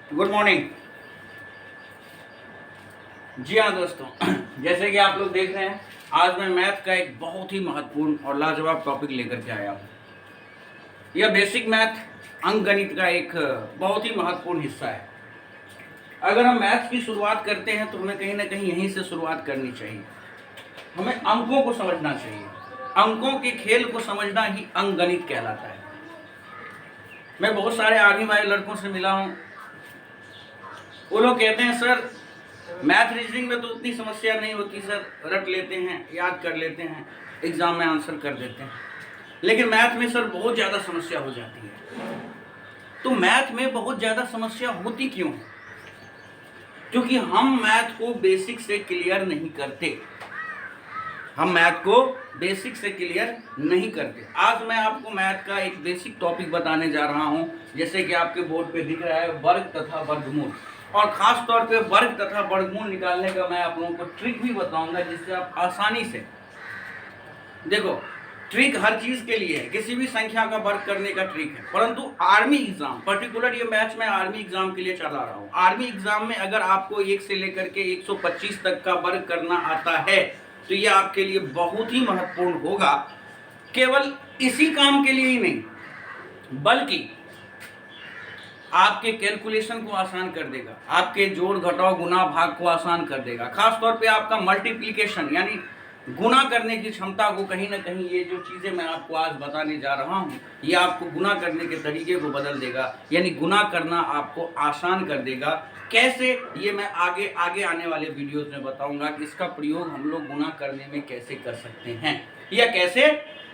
Good morning. जी हाँ दोस्तों, जैसे कि आप लोग देख रहे हैं, आज मैं मैथ का एक बहुत ही महत्वपूर्ण और लाजवाब टॉपिक लेकर के आया हूँ। यह बेसिक मैथ अंकगणित का एक बहुत ही महत्वपूर्ण हिस्सा है। अगर हम मैथ की शुरुआत करते हैं तो हमें कहीं ना कहीं यहीं से शुरुआत करनी चाहिए। हमें अंकों को समझना चाहिए। अंकों के खेल को समझना ही अंकगणित कहलाता है। मैं बहुत सारे आर्मी वाले लड़कों से मिला हूँ। वो लोग कहते हैं सर मैथ रीजनिंग में तो उतनी समस्या नहीं होती सर, रट लेते हैं, याद कर लेते हैं, एग्जाम में आंसर कर देते हैं। लेकिन मैथ में सर बहुत ज़्यादा समस्या हो जाती है। तो मैथ में बहुत ज़्यादा समस्या होती क्यों है? क्योंकि हम मैथ को बेसिक से क्लियर नहीं करते। हम मैथ को बेसिक से क्लियर नहीं करते। आज मैं आपको मैथ का एक बेसिक टॉपिक बताने जा रहा हूं। जैसे कि आपके बोर्ड पे दिख रहा है वर्ग तथा वर्गमूल, और खास तौर पे वर्ग तथा वर्गमूल निकालने का मैं आप लोगों को ट्रिक भी बताऊंगा, जिससे आप आसानी से देखो। ट्रिक हर चीज के लिए है, किसी भी संख्या का वर्ग करने का ट्रिक है, परंतु आर्मी एग्जाम पर्टिकुलर ये मैच मैं आर्मी एग्जाम के लिए चला रहा हूँ। आर्मी एग्जाम में अगर आपको 1 से लेकर के 125 तक का वर्ग करना आता है तो ये आपके लिए बहुत ही महत्वपूर्ण होगा। केवल इसी काम के लिए ही नहीं, बल्कि आपके कैलकुलेशन को आसान कर देगा, आपके जोड़ घटाव गुना भाग को आसान कर देगा। खास तौर पे आपका मल्टीप्लिकेशन यानी गुना करने की क्षमता को कहीं ना कहीं, ये जो चीजें मैं आपको आज बताने जा रहा हूँ, ये आपको गुना करने के तरीके को बदल देगा, यानी गुना करना आपको आसान कर देगा। कैसे, ये मैं आगे आगे आने वाले वीडियोस में बताऊंगा कि इसका प्रयोग हम लोग गुना करने में कैसे कर सकते हैं या कैसे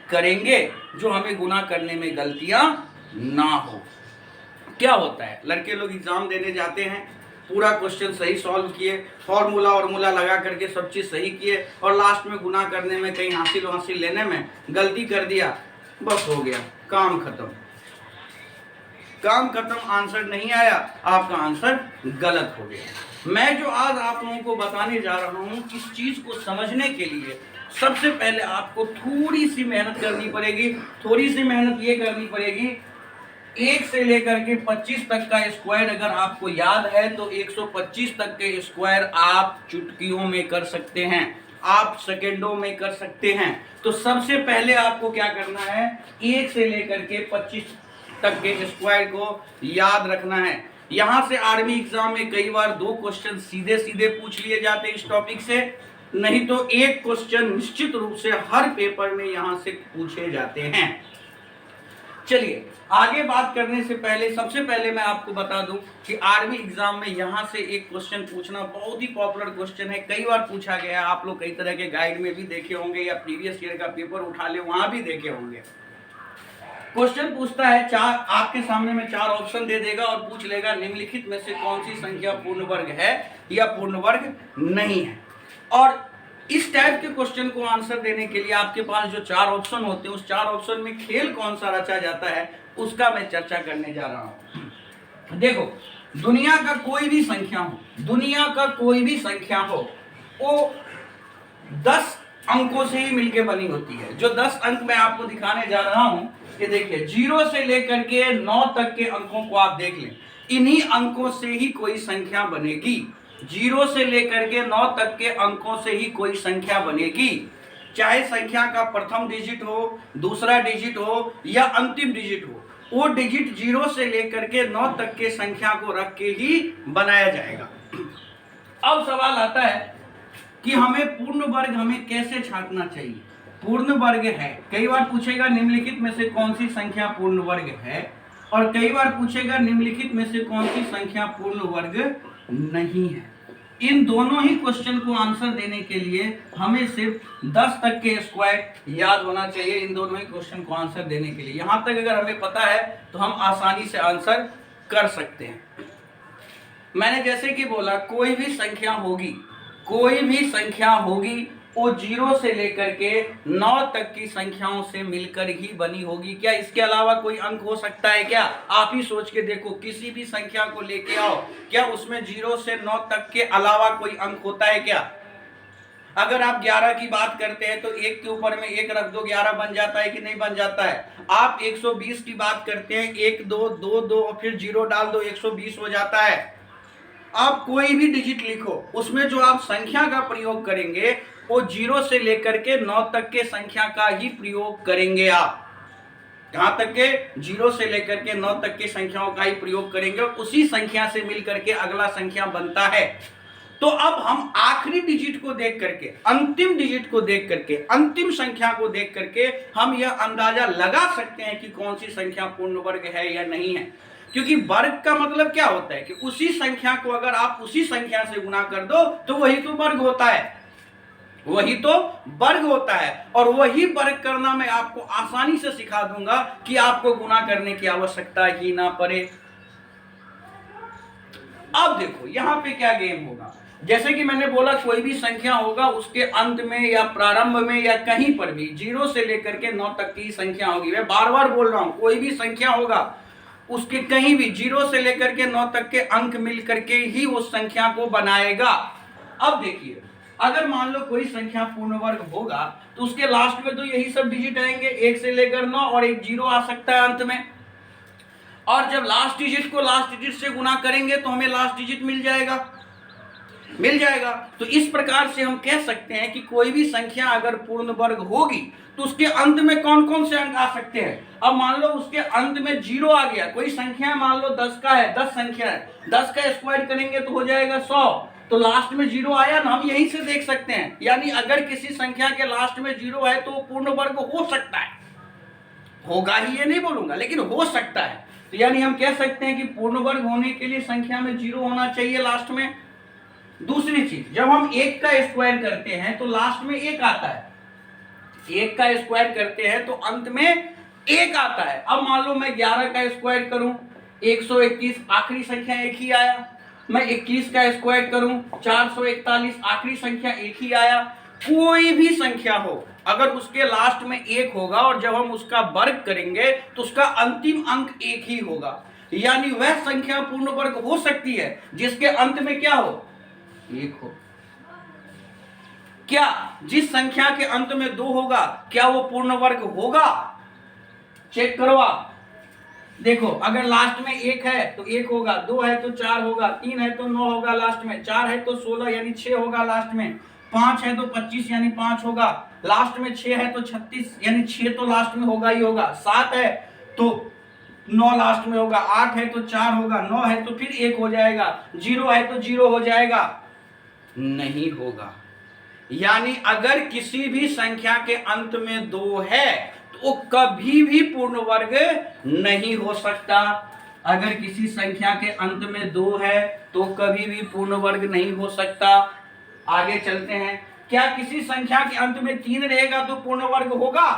करेंगे जो हमें गुना करने में गलतियां ना हो। क्या होता है, लड़के लोग एग्जाम देने जाते हैं, पूरा क्वेश्चन सही सॉल्व किए, फॉर्मूला लगा करके सब चीज सही किए, और लास्ट में गुना करने में कहीं हासिल लेने में गलती कर दिया, बस हो गया, काम खत्म। आंसर नहीं आया, आपका आंसर गलत हो गया। मैं जो आज आप लोगों को बताने जा रहा हूं, इस चीज को समझने के लिए सबसे पहले आपको थोड़ी सी मेहनत करनी पड़ेगी। थोड़ी सी मेहनत ये करनी पड़ेगी, 1 से लेकर के 25 तक का स्क्वायर अगर आपको याद है तो 125 तक के स्क्वायर आप चुटकियों में कर सकते हैं, आप सेकेंडों में कर सकते हैं। तो सबसे पहले आपको क्या करना है, 1 से लेकर के 25 तक के स्क्वायर को याद रखना है। यहां से आर्मी एग्जाम में कई बार 2 क्वेश्चन सीधे सीधे पूछ लिए जाते हैं इस टॉपिक से, नहीं तो एक क्वेश्चन निश्चित रूप से हर पेपर में यहां से पूछे जाते हैं। चलिए आगे बात करने से पहले सबसे पहले मैं आपको बता दूं कि आर्मी एग्जाम में यहां से एक क्वेश्चन पूछना बहुत ही पॉपुलर क्वेश्चन है, कई बार पूछा गया है। आप लोग कई तरह के गाइड में भी देखे होंगे या प्रीवियस ईयर का पेपर उठा ले वहां भी देखे होंगे। क्वेश्चन पूछता है, आपके सामने में 4 ऑप्शन दे देगा और पूछ लेगा निम्नलिखित में से कौन सी संख्या पूर्ण वर्ग है या पूर्ण वर्ग नहीं है। और इस टाइप के क्वेश्चन को आंसर देने के लिए आपके पास जो 4 ऑप्शन होते हैं, उस 4 ऑप्शन में खेल कौन सा रचा जाता है उसका मैं चर्चा करने जा रहा हूं। देखो, दुनिया का कोई भी संख्या हो वो 10 अंकों से ही मिलकर बनी होती है। जो 10 अंक मैं आपको दिखाने जा रहा हूं, ये देखिए 0 से लेकर के 9 तक के अंकों को आप देख लें, इन्हीं अंकों से ही कोई संख्या बनेगी। 0 से लेकर के 9 तक के अंकों से ही कोई संख्या बनेगी, चाहे संख्या का प्रथम डिजिट हो, दूसरा डिजिट हो या अंतिम डिजिट हो, वो डिजिट 0 से लेकर के 9 तक के संख्या को रख के ही बनाया जाएगा। अब सवाल आता है कि हमें पूर्ण वर्ग हमें कैसे छांटना चाहिए। पूर्ण वर्ग है, कई बार पूछेगा निम्नलिखित में से कौन सी संख्या पूर्ण वर्ग है, और कई बार पूछेगा निम्नलिखित में से कौन सी संख्या पूर्ण वर्ग नहीं है। इन दोनों ही क्वेश्चन को आंसर देने के लिए हमें सिर्फ 10 तक के स्क्वायर याद होना चाहिए। इन दोनों ही क्वेश्चन को आंसर देने के लिए यहां तक अगर हमें पता है तो हम आसानी से आंसर कर सकते हैं। मैंने जैसे कि बोला, कोई भी संख्या होगी वो 0 से लेकर के 9 तक की संख्याओं से मिलकर ही बनी होगी। क्या इसके अलावा कोई अंक हो सकता है क्या? आप ही सोच के देखो, किसी भी संख्या को लेके आओ, क्या उसमें 0 से 9 तक के अलावा कोई अंक होता है क्या? अगर आप 11 की बात करते हैं तो एक के ऊपर में एक रख दो, 11 बन जाता है कि नहीं बन जाता है। आप 120 की बात करते हैं, 1 2 2 2 और फिर 0 डाल दो, 120 हो जाता है। आप कोई भी डिजिट लिखो, उसमें जो आप संख्या का प्रयोग करेंगे वो 0 से लेकर के 9 तक के संख्या का ही प्रयोग करेंगे। आप कहां तक के? 0 से लेकर के 9 तक की संख्याओं का ही प्रयोग करेंगे और उसी संख्या से मिलकर के अगला संख्या बनता है। तो अब हम आखिरी डिजिट को देख करके, अंतिम डिजिट को देख करके, अंतिम संख्या को देख करके हम यह अंदाजा लगा सकते हैं कि कौन सी संख्या पूर्ण वर्ग है या नहीं है। क्योंकि वर्ग का मतलब क्या होता है कि उसी संख्या को अगर आप उसी संख्या से गुना कर दो तो वही तो वर्ग होता है, वही तो वर्ग होता है। और वही वर्ग करना मैं आपको आसानी से सिखा दूंगा कि आपको गुना करने की आवश्यकता ही ना पड़े। अब देखो यहां पे क्या गेम होगा। जैसे कि मैंने बोला कोई भी संख्या होगा उसके अंत में या प्रारंभ में या कहीं पर भी 0 से लेकर के 9 तक की संख्या होगी। मैं बार बार बोल रहा हूं, कोई भी संख्या होगा उसके कहीं भी 0 से लेकर के 9 तक के अंक मिल करके ही उस संख्या को बनाएगा। अब देखिए अगर मान लो कोई संख्या पूर्ण वर्ग होगा तो उसके लास्ट में तो यही सब डिजिट आएंगे, 1 से लेकर 9 और एक 0 आ सकता है अंत में। और जब लास्ट डिजिट को लास्ट डिजिट से गुना करेंगे तो हमें लास्ट डिजिट मिल जाएगा। तो इस प्रकार से हम कह सकते हैं कि कोई भी संख्या अगर पूर्ण वर्ग होगी तो उसके अंत में कौन कौन से अंक आ सकते हैं। अब मान लो उसके अंत में 0 आ गया, कोई संख्या मान लो 10 का है, 10 संख्या है, 10 का स्क्वायर करेंगे तो हो जाएगा 100, तो लास्ट में 0 आया ना, हम यहीं से देख सकते हैं। यानी अगर किसी संख्या के लास्ट में 0 है तो पूर्ण वर्ग हो सकता है, होगा ही ये नहीं बोलूंगा लेकिन हो सकता है। तो यानी हम कह सकते हैं कि पूर्ण वर्ग होने के लिए संख्या में 0 होना चाहिए लास्ट में। दूसरी चीज, जब हम 1 का स्क्वायर करते हैं तो लास्ट में 1 आता है, 1 का स्क्वायर करते हैं तो अंत में 1 आता है। अब मान लो मैं 11 का स्क्वायर करूं 121, आखिरी संख्या 1 ही आया। मैं 21 का स्क्वायर करूं 441, आखिरी संख्या 1 ही आया। कोई भी संख्या हो अगर उसके लास्ट में 1 होगा और जब हम उसका वर्ग करेंगे तो उसका अंतिम अंक 1 ही होगा। यानी वह संख्या पूर्ण वर्ग हो सकती है जिसके अंत में क्या हो? 1 हो। क्या जिस संख्या के अंत में 2 होगा क्या वो पूर्ण वर्ग होगा? चेक करो आप। देखो अगर लास्ट में 1 है तो 1 होगा, 2 है तो 4 होगा, 3 है तो 9 होगा लास्ट में, 4 है तो 16 यानी 6 होगा लास्ट में, 5 है तो 25 यानी 5 होगा लास्ट में, 6 है तो 36 यानी 6 तो लास्ट में होगा ही होगा, 7 है तो 9 लास्ट में होगा, 8 है तो 4 होगा, 9 है तो फिर 1 हो जाएगा, 0 है तो 0 हो जाएगा, नहीं होगा। यानी अगर किसी भी संख्या के अंत में 2 है तो कभी भी पूर्ण वर्ग नहीं हो सकता। अगर किसी संख्या के अंत में 2 है तो कभी भी पूर्ण वर्ग नहीं हो सकता। आगे चलते हैं, क्या किसी संख्या के अंत में 3 रहेगा तो पूर्ण वर्ग होगा?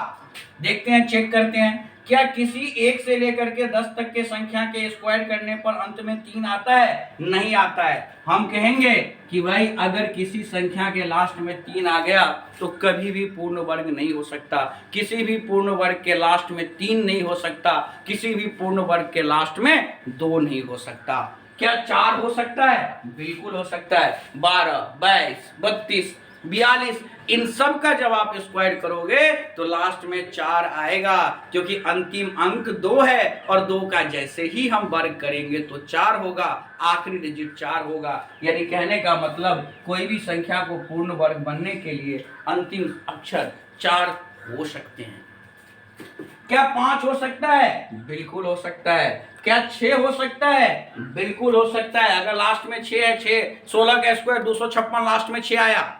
देखते हैं, चेक करते हैं। क्या किसी 1 से लेकर के 10 तक के संख्या के स्क्वायर करने पर अंत में 3 आता है? नहीं आता है। हम कहेंगे कि भाई अगर किसी संख्या के लास्ट में 3 आ गया तो कभी भी पूर्ण वर्ग नहीं हो सकता। किसी भी पूर्ण वर्ग के लास्ट में 3 नहीं हो सकता, किसी भी पूर्ण वर्ग के लास्ट में 2 नहीं हो सकता। क्या 4 हो सकता है? बिल्कुल हो सकता है। 12, 22, 32, 42 इन सब का जब आप स्क्वायर करोगे तो लास्ट में 4 आएगा, क्योंकि अंतिम अंक 2 है और 2 का जैसे ही हम वर्ग करेंगे तो 4 होगा, आखिरी डिजिट 4 होगा। यानी कहने का मतलब कोई भी संख्या को पूर्ण वर्ग बनने के लिए अंतिम अक्षर 4 हो सकते हैं। क्या 5 हो सकता है? बिल्कुल हो सकता है। क्या 6 हो सकता है? बिल्कुल हो सकता है। अगर लास्ट में 6 है, 6 16 का स्क्वायर 256, लास्ट में 6 आया।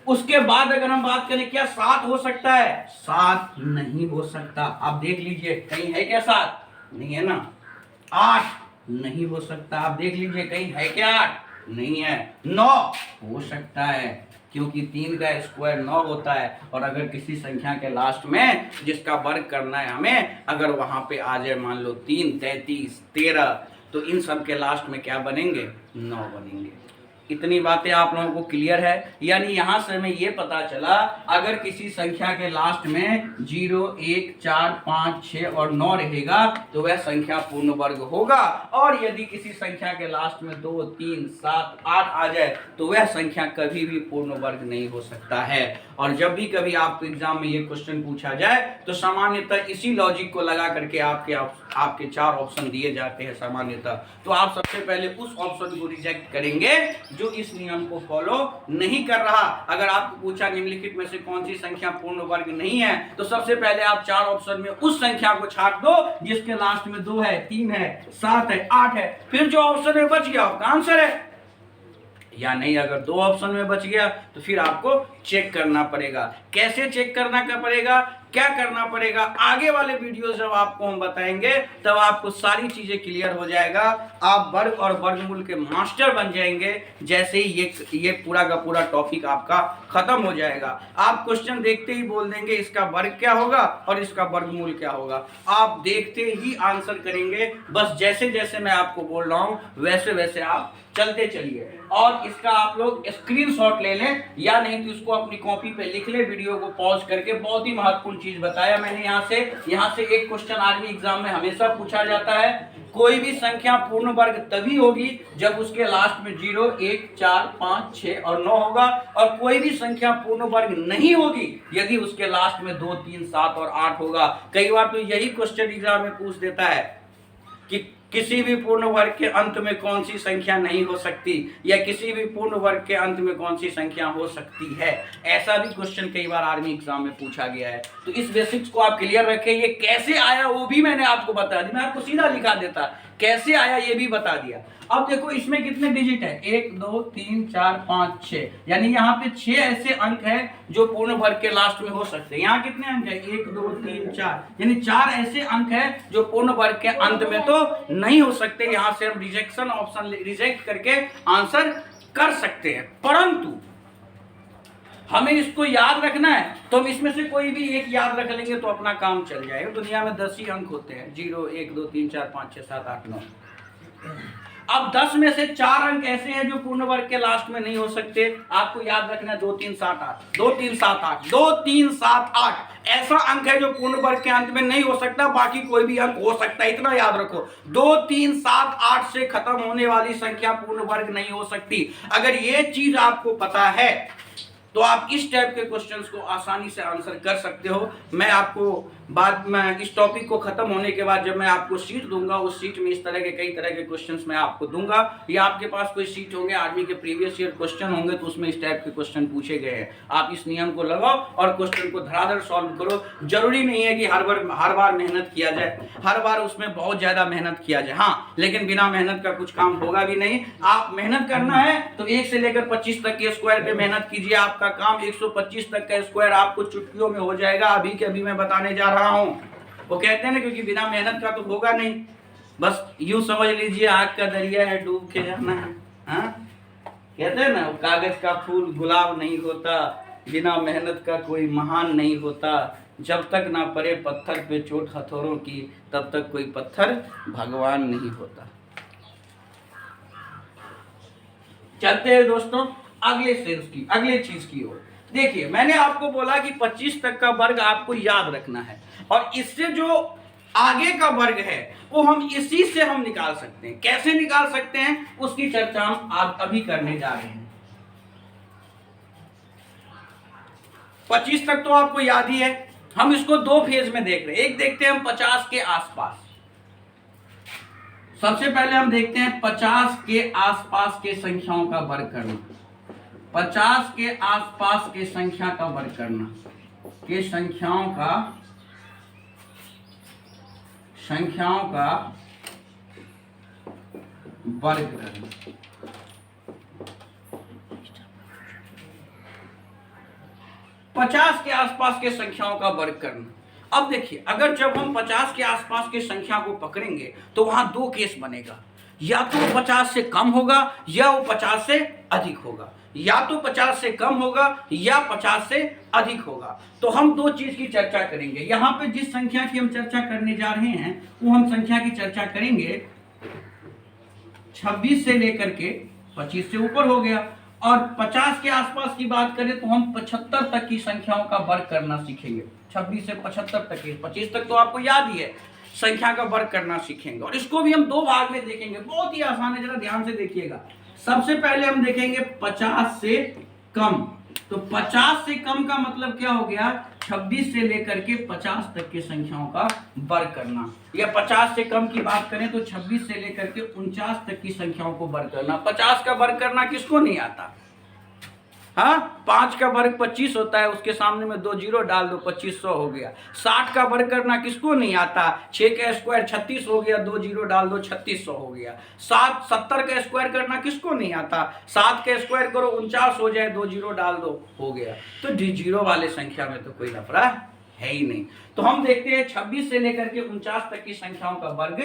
उसके बाद अगर हम बात करें क्या 7 हो सकता है? 7 नहीं हो सकता। आप देख लीजिए कहीं है क्या 7? नहीं है ना। 8 नहीं हो सकता। आप देख लीजिए कहीं है क्या 8? नहीं है। 9 हो सकता है, क्योंकि 3 का स्क्वायर 9 होता है और अगर किसी संख्या के लास्ट में जिसका वर्ग करना है हमें, अगर वहां पे आ जाए मान लो 3, 33, 13, तो इन सब के लास्ट में क्या बनेंगे? 9 बनेंगे। इतनी बातें आप लोगों को क्लियर है? यानी यहां से हमें ये पता चला अगर किसी संख्या के लास्ट में 0, 1, 4, 5, 6 और 9 रहेगा तो वह संख्या पूर्ण वर्ग होगा, और यदि किसी संख्या के लास्ट में 2, 3, 7, 8 आ जाए तो वह संख्या कभी भी पूर्ण वर्ग नहीं हो सकता है। और जब भी कभी आपको एग्जाम में ये क्वेश्चन पूछा जाए तो सामान्यतः इसी लॉजिक को लगा करके आपके 4 ऑप्शन दिए जाते हैं सामान्यतः। तो आप सबसे पहले उस ऑप्शन को रिजेक्ट करेंगे जो इस नियम को फॉलो नहीं कर रहा। अगर आपको पूछा निम्नलिखित में से कौन सी संख्या पूर्ण वर्ग नहीं है, तो सबसे पहले आप 4 ऑप्शन में उस संख्या को छाट दो जिसके लास्ट में 2 है, 3 है, 7 है, 8 है, फिर जो ऑप्शन में बच गया उसका आंसर है। या नहीं, अगर 2 ऑप्शन में बच गया तो फिर आपको चेक करना पड़ेगा। कैसे चेक करना पड़ेगा, क्या करना पड़ेगा, आगे वाले वीडियो जब आपको हम बताएंगे तब आपको सारी चीजें क्लियर हो जाएगा। आप वर्ग और वर्गमूल के मास्टर बन जाएंगे जैसे ही ये पूरा का पूरा टॉपिक आपका खत्म हो जाएगा। आप क्वेश्चन देखते ही बोल देंगे इसका वर्ग क्या होगा और इसका वर्गमूल क्या होगा। आप देखते ही आंसर करेंगे। बस जैसे जैसे मैं आपको बोल रहा हूं वैसे वैसे आप चलते चलिए। और इसका आप लोग स्क्रीनशॉट ले लें, या नहीं तो इसको अपनी कॉपी पे लिख ले, वीडियो को पॉज करके। बहुत ही महत्वपूर्ण चीज बताया मैंने। यहाँ से एक क्वेश्चन आर्मी एग्जाम में हमेशा पूछा जाता है, कोई भी संख्या पूर्ण वर्ग तभी होगी जब उसके लास्ट में 0, 1, 4, 5, 6 और 9 होगा, और कोई भी संख्या पूर्ण वर्ग नहीं होगी यदि उसके लास्ट में 2, 3, 7 और 8 होगा। कई बार तो यही क्वेश्चन एग्जाम में पूछ देता है कि किसी भी पूर्ण वर्ग के अंत में कौन सी संख्या नहीं हो सकती, या किसी भी पूर्ण वर्ग के अंत में कौन सी संख्या हो सकती है। ऐसा भी क्वेश्चन कई बार आर्मी एग्जाम में पूछा गया है। तो इस बेसिक्स को आप क्लियर रखें। ये कैसे आया वो भी मैंने आपको बता दिया, मैं आपको सीधा लिखा देता, कैसे आया ये भी बता दिया। अब देखो इसमें कितने डिजिट है, 1, 2, 3, 4, 5, 6, यानी यहाँ पे 6 ऐसे अंक हैं जो पूर्ण वर्ग के लास्ट में हो सकते हैं। यहाँ कितने अंक है, 1, 2, 3, 4, यानी 4 ऐसे अंक हैं जो पूर्ण वर्ग के अंत में तो नहीं हो सकते। यहाँ से हम रिजेक्शन ऑप्शन रिजेक्ट करके आंसर कर सकते हैं, परंतु हमें इसको याद रखना है तो हम इसमें से कोई भी एक याद रख लेंगे तो अपना काम चल जाएगा। दुनिया में 10 ही अंक होते हैं, 0, 1, 2, 3, 4, 5, 6, 7, 8, 9। अब 10 में से 4 अंक ऐसे हैं जो पूर्ण वर्ग के लास्ट में नहीं हो सकते। आपको याद रखना है 2, 3, 7, 8, 2, 3, 7, 8, 2, 3, 7, 8 ऐसा अंक है जो पूर्ण वर्ग के अंत में नहीं हो सकता, बाकी कोई भी अंक हो सकता है, इतना याद रखो। 2, 3, 7, 8 से खत्म होने वाली संख्या पूर्ण वर्ग नहीं हो सकती। अगर ये चीज आपको पता है तो आप इस टाइप के क्वेश्चंस को आसानी से आंसर कर सकते हो। मैं आपको बाद में इस टॉपिक को खत्म होने के बाद जब मैं आपको सीट दूंगा, उस सीट में इस तरह के कई तरह के क्वेश्चंस मैं आपको दूंगा, या आपके पास कोई सीट होंगे आर्मी के प्रीवियस ईयर क्वेश्चन होंगे तो उसमें इस टाइप के क्वेश्चन पूछे गए हैं। आप इस नियम को लगाओ और क्वेश्चन को धड़ाधड़ सॉल्व करो। जरूरी नहीं है कि हर बार मेहनत किया जाए, हर बार उसमें बहुत ज्यादा मेहनत किया जाए, हाँ, लेकिन बिना मेहनत का कुछ काम होगा भी नहीं। आप मेहनत करना है तो 1 से लेकर 25 तक के स्क्वायर पे मेहनत कीजिए। आपका काम 125 तक का स्क्वायर आपको चुटकियों में हो जाएगा। अभी के अभी मैं बताने जा रहा हूं। वो कहते हैं ना, क्योंकि बिना मेहनत का तो होगा नहीं। बस यूं समझ लीजिए आग का दरिया है, डूब के जाना है। हाँ, कहते हैं ना, कागज का फूल गुलाब नहीं होता, बिना मेहनत का कोई महान नहीं होता, जब तक ना पड़े पत्थर पे चोट हथौड़ों की तब तक कोई पत्थर भगवान नहीं होता। चलते हैं दोस्तों अगले चीज की ओर। देखिए, मैंने आपको बोला कि 25 तक का वर्ग आपको याद रखना है, और इससे जो आगे का वर्ग है वो हम इसी से हम निकाल सकते हैं। कैसे निकाल सकते हैं उसकी चर्चा हम आप अभी करने जा रहे हैं। 25 तक तो आपको याद ही है। हम इसको 2 फेज में देख रहे हैं। एक देखते हैं हम 50 के आसपास। सबसे पहले हम देखते हैं 50 के आसपास के संख्याओं का वर्ग करना। 50 के आसपास के संख्या का वर्ग करना, के संख्याओं का वर्ग करना। पचास के आसपास के संख्याओं का वर्ग करना। अब देखिए, अगर जब हम 50 के आसपास की संख्या को पकड़ेंगे तो वहां 2 केस बनेगा, या तो 50 से कम होगा या वो 50 से अधिक होगा, या तो 50 से कम होगा या 50 से अधिक होगा। तो हम 2 चीज की चर्चा करेंगे। यहां पे जिस संख्या की हम चर्चा करने जा रहे हैं वो हम संख्या की चर्चा करेंगे 26 से लेकर के 25 से ऊपर हो गया। और 50 के आसपास की बात करें तो हम 75 तक की संख्याओं का वर्ग करना सीखेंगे। 26 से 75 तक के, 25 तक तो आपको याद ही है, संख्या का वर्ग करना सीखेंगे। और इसको भी हम 2 भाग में देखेंगे, बहुत ही आसान है, जरा ध्यान से देखिएगा। सबसे पहले हम देखेंगे 50 से कम। तो 50 से कम का मतलब क्या हो गया, 26 से लेकर के 50 तक की संख्याओं का वर्ग करना। या 50 से कम की बात करें तो 26 से लेकर के 49 तक की संख्याओं को वर्ग करना। 50 का वर्ग करना किसको नहीं आता? हाँ, 5 का वर्ग 25 होता है, उसके सामने में 2 जीरो डाल दो, 2500 हो गया। 60 का वर्ग करना किसको नहीं आता? 6 का स्क्वायर 36 हो गया, 2 जीरो डाल दो, 3600 हो गया। 70 का स्क्वायर करना किसको नहीं आता? 7 का स्क्वायर करो 49 हो जाए, 2 जीरो डाल दो, हो गया। तो जीरो वाले संख्या में तो कोई लफड़ा है ही नहीं। तो हम देखते हैं 26 से लेकर के 49 तक की संख्याओं का वर्ग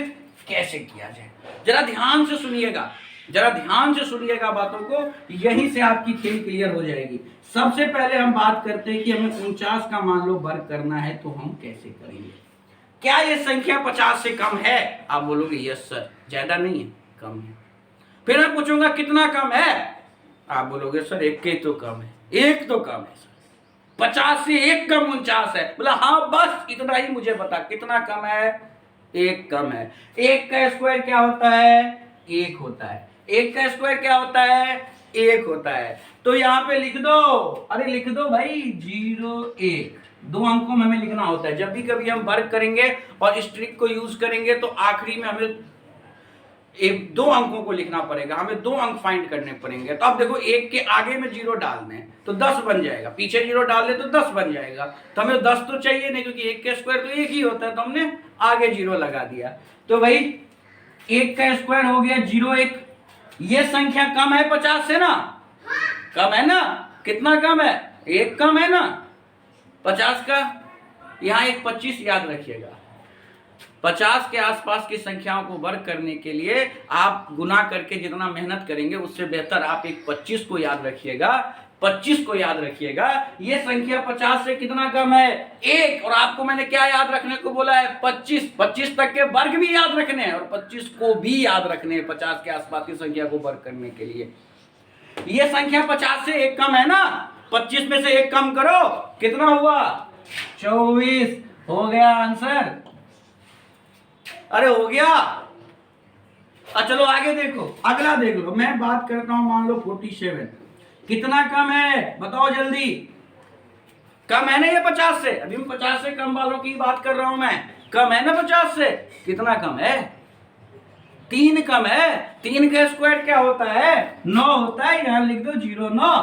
कैसे किया जाए। जरा ध्यान से सुनिएगा, जरा ध्यान से सुनिएगा बातों को, यहीं से आपकी थ्योरी क्लियर हो जाएगी। सबसे पहले हम बात करते हैं कि हमें 49 का मान लो वर्ग करना है, तो हम कैसे करेंगे। क्या ये संख्या 50 से कम है? आप बोलोगे यस सर, ज्यादा नहीं है, कम है। फिर मैं पूछूंगा कितना कम है? आप बोलोगे सर 1 के तो कम है। 1 तो कम है सर, 50 से 1 कम 49 है। बोला हाँ, बस इतना ही मुझे बता, कितना कम है? 1 कम है। 1 का स्क्वायर क्या होता है? 1 होता है। 1 का स्क्वायर क्या होता है? 1 होता है। तो यहाँ पे लिख दो, अरे लिख दो भाई 0 1, 2 अंकों में हमें लिखना होता है। जब भी कभी हम वर्ग करेंगे और इस ट्रिक को यूज करेंगे तो आखिरी में हमें 2 अंकों को लिखना पड़ेगा, हमें 2 अंक फाइंड करने पड़ेंगे। तो अब देखो 1 के आगे में 0 डालने हैं तो 10 बन जाएगा, पीछे 0 डाल दे तो 10 बन जाएगा। तो हमें 10 तो चाहिए नहीं, क्योंकि 1 का स्क्वायर तो 1 ही होता है, तो हमने आगे 0 लगा दिया। तो भाई 1 का स्क्वायर हो गया 0 1। ये संख्या कम है 50 से ना? कम है ना? कितना कम है? 1 कम है ना 50 का। यहाँ एक 25 याद रखिएगा। 50 के आसपास की संख्याओं को वर्ग करने के लिए आप गुना करके जितना मेहनत करेंगे, उससे बेहतर आप एक 25 को याद रखिएगा। 25 को याद रखिएगा। ये संख्या 50 से कितना कम है? 1। और आपको मैंने क्या याद रखने को बोला है? 25। 25 तक के वर्ग भी याद रखने हैं और 25 को भी याद रखने हैं 50 के आसपास की संख्या को वर्ग करने के लिए। ये संख्या 50 से 1 कम है ना? 25 में से 1 कम करो, कितना हुआ? 24 हो गया आंसर। अरे हो गया। चलो आगे देखो, अगला देख लो। मैं बात करता हूं, मान लो 47। कितना कम है बताओ जल्दी? कम है ना ये 50 से? अभी मैं 50 से कम वालों की बात कर रहा हूं मैं। कम है ना 50 से? कितना कम है? 3 कम है। 3 का स्क्वायर क्या होता है? 9 होता है। यहां लिख दो 0 9।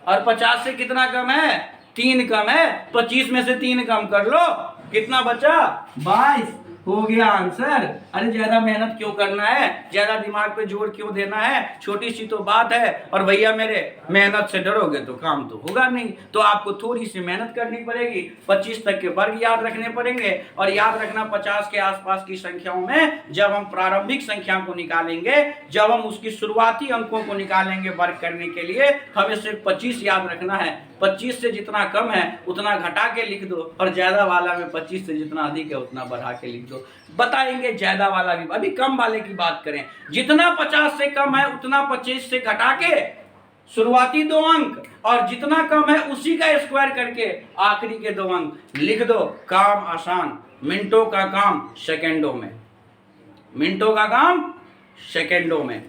और 50 से कितना कम है? 3 कम है। 25 में से 3 कम कर लो, कितना बचा? 22 हो गया आंसर। अरे ज्यादा मेहनत क्यों करना है, ज्यादा दिमाग पे जोर क्यों देना है? छोटी सी तो बात है। और भैया मेरे, मेहनत से डरोगे तो काम तो होगा नहीं। तो आपको थोड़ी सी मेहनत करनी पड़ेगी। 25 तक के वर्ग याद रखने पड़ेंगे। और याद रखना 50 के आसपास की संख्याओं में जब हम प्रारंभिक संख्या को निकालेंगे, जब हम उसकी शुरुआती अंकों को निकालेंगे वर्ग करने के लिए, हमें सिर्फ 25 याद रखना है। 25 से जितना कम है उतना घटा के लिख दो, और ज्यादा वाला में 25 से जितना अधिक है उतना बढ़ा के लिख दो। बताएंगे ज्यादा वाला भी। अभी कम वाले की बात करें, जितना 50 से कम है उतना 25 से घटा के शुरुआती 2 अंक, और जितना कम है उसी का स्क्वायर करके आखिरी के 2 अंक लिख दो। काम आसान, मिनटों का काम सेकंडों में। मिनटों का काम सेकंडों में।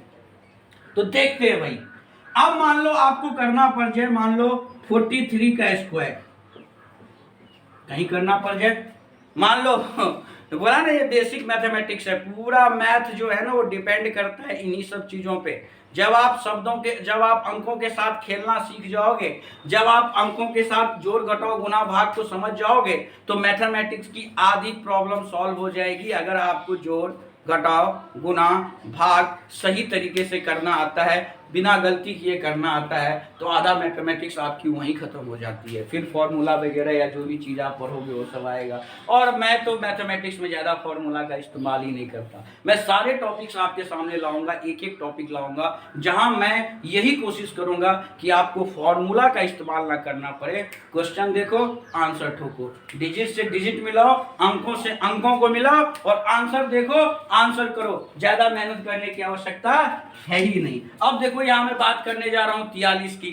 तो देखते हैं भाई, अब मान लो आपको करना पड़ जाए, मान लो 43 का स्क्वायर कहीं करना पड़ जाए, मान लो बोला ना ये बेसिक मैथमेटिक्स है। पूरा मैथ जो है ना वो डिपेंड करता है इन्हीं सब चीजों पे। जब आप जब आप अंकों के साथ खेलना सीख जाओगे, जब आप अंकों के साथ जोड़ घटाओ गुना भाग को समझ जाओगे, तो मैथमेटिक्स की आधी प्रॉब्लम सॉल्व हो जाएगी। अगर आपको जोड़ घटाओ गुना भाग सही तरीके से करना आता है, बिना गलती किए करना आता है तो आधा मैथमेटिक्स आपकी वहीं खत्म हो जाती है, फिर फॉर्मूला वगैरह या जो भी चीज़ आप पढ़ोगे वो सब आएगा। और मैं तो मैथमेटिक्स में ज़्यादा फॉर्मूला का इस्तेमाल ही नहीं करता। मैं सारे टॉपिक्स आपके सामने लाऊंगा, एक एक टॉपिक लाऊंगा जहां मैं यही कोशिश करूंगा कि आपको फॉर्मूला का इस्तेमाल ना करना पड़े। क्वेश्चन देखो, आंसर ठोको, डिजिट से डिजिट मिलाओ, अंकों से अंकों को मिलाओ और आंसर देखो, आंसर करो। ज्यादा मेहनत करने की आवश्यकता है ही नहीं। अब देखो यहां मैं बात करने जा रहा हूं 43 की।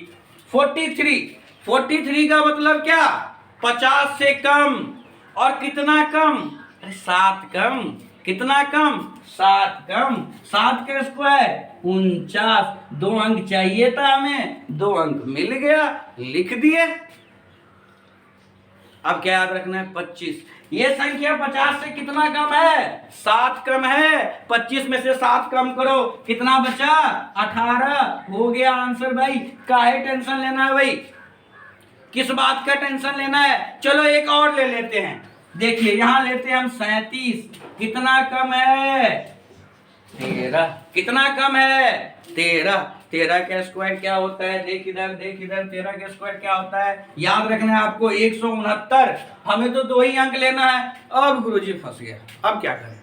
43 का मतलब क्या? 50 से कम। और कितना कम? अरे 7 कम। कितना कम? 7 कम। 7 का स्क्वायर 49। 2 अंक चाहिए था हमें, 2 अंक मिल गया, लिख दिए। अब क्या याद रखना है? 25। ये संख्या 50 से कितना कम है? 7 कम है। 25 में से 7 कम करो, कितना बचा? 18। हो गया आंसर भाई। काहे टेंशन लेना है भाई? किस बात का टेंशन लेना है? चलो एक और ले लेते हैं। देखिए यहां लेते हैं हम 37। कितना कम है? 13। कितना कम है? 13। 13 का स्क्वायर क्या होता है? देख इधर, देख इधर। 13 का स्क्वायर क्या होता है? याद रखना है आपको, 169। हमें तो 2 ही अंक लेना है। अब गुरुजी फंस गया, अब क्या करें?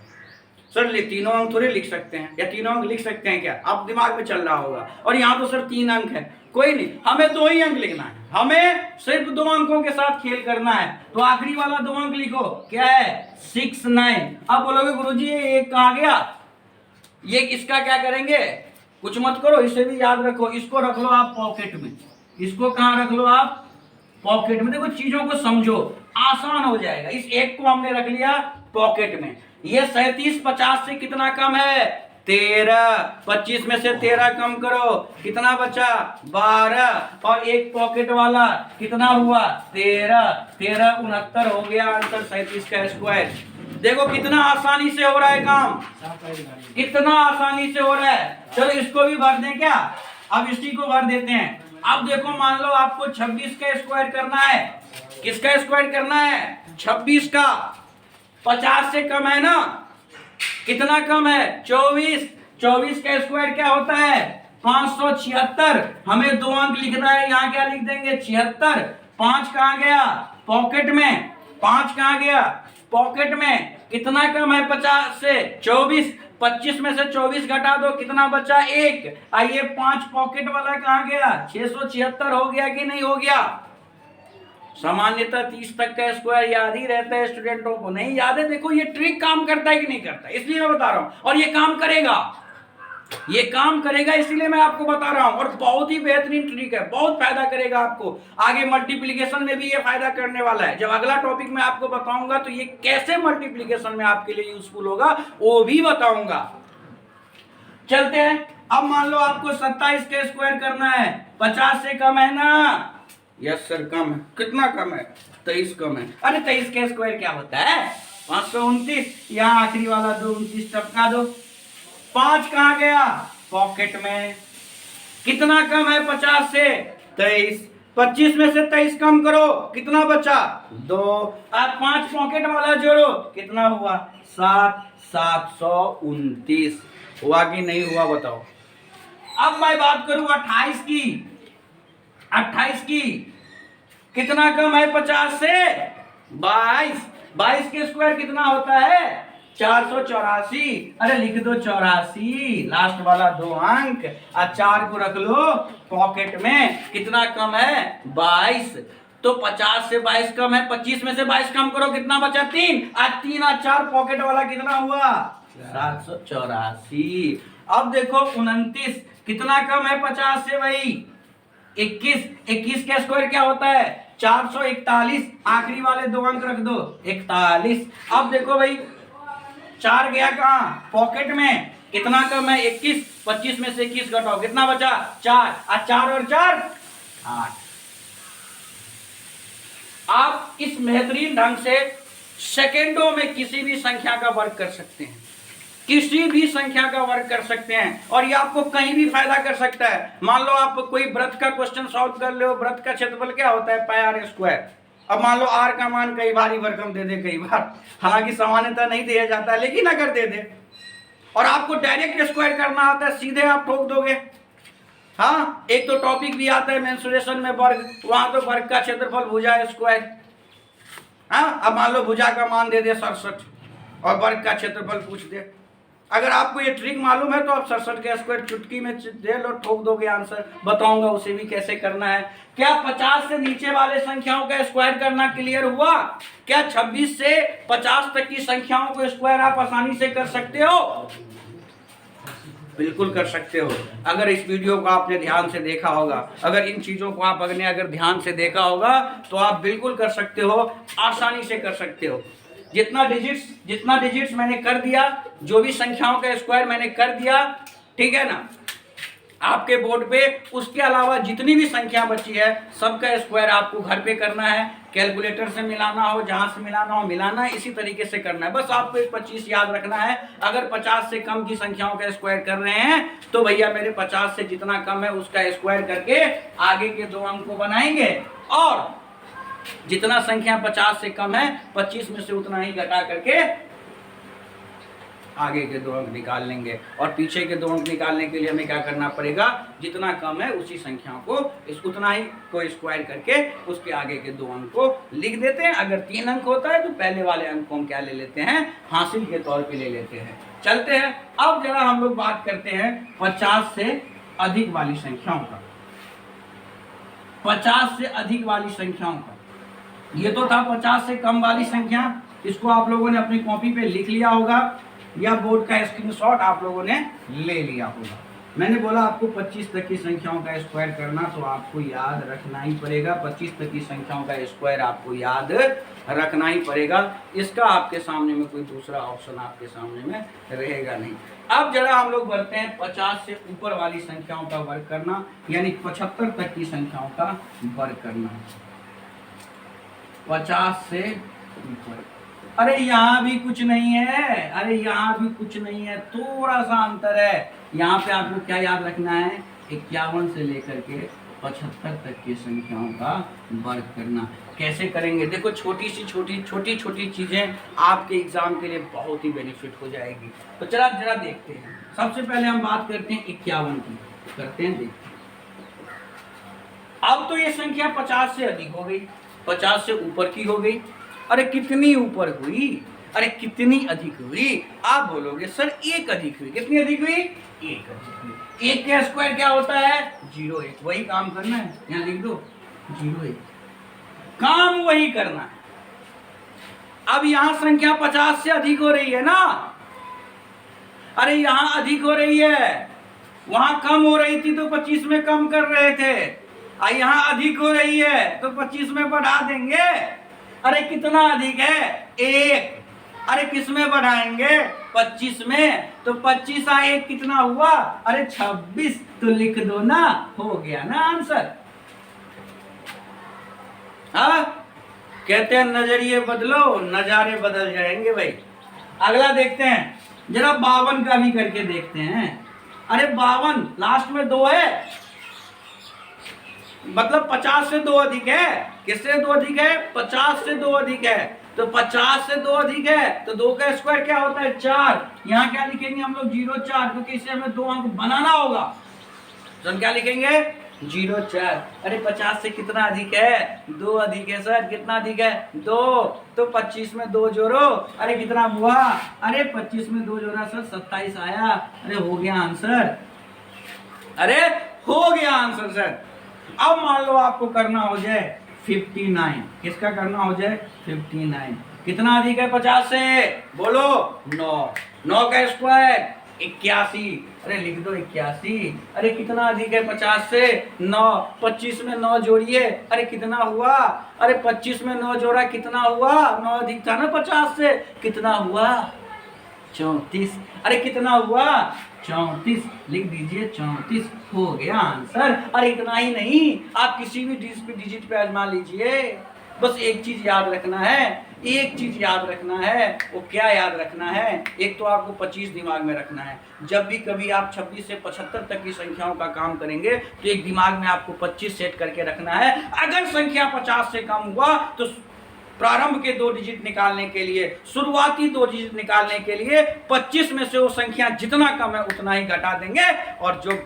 सर तीनों अंक थोड़े लिख सकते हैं, या तीनों अंक लिख सकते हैं क्या? आप दिमाग में चल रहा होगा। और यहाँ तो सर 3 अंक है। कोई नहीं, हमें 2 ही अंक लिखना है। हमें सिर्फ 2 अंकों के साथ खेल करना है। तो आखिरी वाला 2 अंक लिखो, क्या है? 69। अब बोलोगे गुरुजी ये कहाँ गया? ये इसका क्या करेंगे? कुछ मत करो, इसे भी याद रखो। इसको रख लो आप पॉकेट में। इसको कहाँ रख लो आप? पॉकेट में। देखो चीजों को समझो, आसान हो जाएगा। इस एक को हमने रख लिया पॉकेट में। ये 37 50 से कितना कम है? 13। 25 में से 13 कम करो, कितना बचा? 12। और एक पॉकेट वाला कितना हुआ? 13। 13 69 हो गया आंसर 37 का स्क्वायर। देखो कितना आसानी से हो रहा है काम, कितना आसानी से हो रहा है। चलो इसको भी भर दें क्या? अब इसी को भर देते हैं। अब देखो मान लो आपको 26 का स्क्वायर करना है। किसका स्क्वायर करना है? 26 का। 50 से कम है ना? कितना कम है? 24। 24 का स्क्वायर क्या होता है? 576। हमें 2 अंक लिखना है, यहाँ क्या लिख देंगे? 76। 5 कहाँ गया? पॉकेट में। 5 कहाँ गया? पॉकेट में। कितना कम है 50 से? 24। 25 में से 24 घटा दो, कितना बचा? 1। आइए 5 पॉकेट वाला कहाँ गया? 676 हो गया कि नहीं हो गया? सामान्यतः 30 तक का स्क्वायर याद ही रहता है स्टूडेंटों को, नहीं याद है? देखो ये ट्रिक काम करता है कि नहीं करता, इसलिए मैं बता रहा हूं। और ये काम करेगा, ये काम करेगा, इसलिए मैं आपको बता रहा हूं। और बहुत ही बेहतरीन ट्रिक है, बहुत फायदा करेगा आपको। आगे मल्टीप्लिकेशन में भी ये फायदा करने वाला है। जब अगला टॉपिक मैं आपको बताऊंगा तो ये कैसे मल्टीप्लिकेशन में आपके लिए यूजफुल होगा वो भी बताऊंगा। चलते हैं। अब मान लो आपको 27 का स्क्वायर करना है। 50 से कम है ना? यस सर कम है। कितना कम है? 23 कम है। अरे 23 का स्क्वायर क्या होता है? 529। यहाँ आखिरी वाला 2 29 टपका दो। 5 कहाँ गया? पॉकेट में। कितना कम है 50 से? 23। 25 में से 23 कम करो, कितना बचा? 2। अब 5 पॉकेट वाला जोड़ो, कितना हुआ? 7। 729 हुआ कि नहीं हुआ बताओ? अब मैं बात करूं 28 की। 28 की। कितना कम है 50 से? 22। 22 के स्क्वायर कितना होता है? 484। अरे लिख दो 84, लास्ट वाला 2 अंक। और 4 को रख लो पॉकेट में। कितना कम है? 22। तो 50 से 22 कम है। 25 में से 22 कम करो, कितना बचा? 3। आज 3 और 4 पॉकेट वाला कितना हुआ? 784। अब देखो 29। कितना कम है 50 से भाई? 21। 21 का स्क्वायर क्या होता है? 441। आखिरी वाले 2 अंक रख दो, 41। अब देखो भाई 4 गया कहाँ? पॉकेट में। कितना कम है? 21। 25 में से 21 घटाओ, कितना बचा? 4। और 4 और 4 8। आप इस बेहतरीन ढंग से सेकेंडों में किसी भी संख्या का वर्ग कर सकते हैं, किसी भी संख्या का वर्ग कर सकते हैं। और ये आपको कहीं भी फायदा कर सकता है। मान लो आप कोई वृत्त का क्वेश्चन सॉल्व कर लो, वृत्त का क्षेत्रफल क्या होता है? पाई आर स्क्वायर। अब मान लो आर का मान कई बार ही वर्ग हम दे दे, कई बार, हालांकि सामान्यतः नहीं दिया जाता है, लेकिन अगर दे दे और आपको डायरेक्ट स्क्वायर करना आता है, सीधे आप ठोक दोगे। हाँ, एक तो टॉपिक भी आता है मेंसुरेशन में वर्ग, वहां तो वर्ग का क्षेत्रफल भुजा स्क्वायर। हाँ, अब मान लो भुजा का मान दे दे 67 और वर्ग का क्षेत्रफल पूछ दे। अगर आपको ये ट्रिक मालूम है तो आप 67 के स्क्वायर चुटकी में दे लो, ठोक दोगे आंसर। बताऊंगा उसे भी कैसे करना है। क्या 50 से नीचे वाले संख्याओं का स्क्वायर करना क्लियर हुआ? क्या 26 से 50 तक की संख्याओं को स्क्वायर आप आसानी से कर सकते हो? बिल्कुल कर सकते हो। अगर इस वीडियो को आपने ध्यान से देखा होगा, अगर इन चीजों को आप अगर ध्यान से देखा होगा तो आप बिल्कुल कर सकते हो, आसानी से कर सकते हो। जितना डिजिट्स मैंने कर दिया, जो भी संख्याओं का स्क्वायर मैंने कर दिया, ठीक है ना, आपके बोर्ड पे, उसके अलावा जितनी भी संख्या बची है सबका स्क्वायर आपको घर पे करना है। कैलकुलेटर से मिलाना हो, जहां से मिलाना हो मिलाना है, इसी तरीके से करना है। बस आपको 25 याद रखना है। अगर 50 से कम की संख्याओं का स्क्वायर कर रहे हैं तो भैया मेरे 50 से जितना कम है उसका स्क्वायर करके आगे के 2 अंक को बनाएंगे, और जितना संख्या 50 से कम है 25 में से उतना ही घटा करके आगे के 2 अंक निकाल लेंगे। और पीछे के 2 अंक निकालने के लिए हमें क्या करना पड़ेगा? जितना कम है उसी संख्या को उतना ही को स्क्वायर करके उसके आगे के 2 अंक को लिख देते हैं। अगर 3 अंक होता है तो पहले वाले अंक को हम क्या ले लेते हैं? हासिल के तौर पे ले लेते हैं। चलते हैं अब जरा हम लोग बात करते हैं 50 से अधिक वाली संख्याओं का। 50 से अधिक वाली संख्याओं का, ये तो था 50 से कम वाली संख्या। इसको आप लोगों ने अपनी कॉपी पे लिख लिया होगा या बोर्ड का स्क्रीनशॉट आप लोगों ने ले लिया होगा। मैंने बोला आपको 25 तक की संख्याओं का स्क्वायर करना तो आपको याद रखना ही पड़ेगा। 25 तक की संख्याओं का स्क्वायर आपको याद रखना ही पड़ेगा। इसका आपके सामने में कोई दूसरा ऑप्शन आपके सामने में रहेगा नहीं। अब जरा हम लोग बढ़ते हैं 50 से ऊपर वाली संख्याओं का वर्ग करना, यानी 75 तक की संख्याओं का वर्ग करना। 50 से ऊपर, अरे यहाँ भी कुछ नहीं है, अरे यहाँ भी कुछ नहीं है, थोड़ा सा अंतर है। यहाँ पे आपको क्या याद रखना है? 51 से लेकर के 75 तक की संख्याओं का वर्ग करना। कैसे करेंगे? देखो, छोटी चीजें आपके एग्जाम के लिए बहुत ही बेनिफिट हो जाएगी। तो चला जरा देखते हैं। सबसे पहले हम बात करते हैं 51 की, करते हैं, देखते हैं। अब तो ये संख्या 50 से अधिक हो गई, 50 से ऊपर की हो गई। अरे कितनी ऊपर हुई? अरे कितनी अधिक हुई? आप बोलोगे सर 1 अधिक हुई। कितनी अधिक हुई? 1 अधिक हुई। 1 का स्क्वायर क्या होता है? 0,1। वही काम करना है, यहाँ लिख दो 0,1, काम वही करना है। अब यहाँ संख्या 50 से अधिक हो रही है ना, अरे यहाँ अधिक हो रही है, वहां कम हो रही थी तो 25 में कम कर रहे थे, यहाँ अधिक हो रही है तो 25 में बढ़ा देंगे। अरे कितना अधिक है? 1। अरे किस में बढ़ाएंगे? 25 में। तो 25 आ 1 कितना हुआ? अरे 26। तो लिख दो ना, हो गया ना आंसर। हाँ, कहते हैं नजरिए बदलो नजारे बदल जाएंगे भाई। अगला देखते हैं, जरा 52 का भी करके देखते हैं। अरे 52 लास्ट में 2 है, मतलब 50 से 2 अधिक है। किससे 2 अधिक है? 50 से 2 अधिक है। तो 50 से 2 अधिक है तो 2 का स्क्वायर क्या होता है? 4। यहाँ क्या लिखेंगे हम लोग? 0,4, क्योंकि इसे हमें 2 अंक बनाना होगा। तो हम क्या लिखेंगे? 0,4। अरे 50 से कितना अधिक है? 2 अधिक है सर। कितना अधिक है? 2। तो 25 में 2 जोड़ो, अरे कितना हुआ? अरे 25 में 2 जोड़ा सर 27 आया। अरे हो गया आंसर, अरे हो गया आंसर सर। अब मान लो आपको करना हो जाए 59। किसका करना हो जाए? 59। कितना अधिक है 50 से? बोलो 9। 9 का स्क्वायर 81। अरे लिख दो 81। अरे कितना अधिक है 50 से? 9। 25 में 9 जोड़िए, अरे कितना हुआ? अरे 25 में 9 जोड़ा कितना हुआ? 9 अधिक था ना 50 से, कितना हुआ? 34। अरे कितना हुआ? 34। लिख दीजिए 34। हो गया आंसर। अरे इतना ही नहीं, आप किसी भी डिजिट पे आजमा लीजिए। बस एक चीज याद रखना है, एक चीज याद रखना है। वो क्या याद रखना है? एक तो आपको 25 दिमाग में रखना है। जब भी कभी आप 26 से 75 तक की संख्याओं का काम करेंगे तो एक दिमाग में आपको 25 सेट करके रखना है। अगर संख्या 50 से कम हुआ तो प्रारंभ के 2 डिजिट निकालने के लिए, शुरुआती 2 डिजिट निकालने के लिए 25 में से वो संख्या जितना कम है उतना ही घटा देंगे, और जो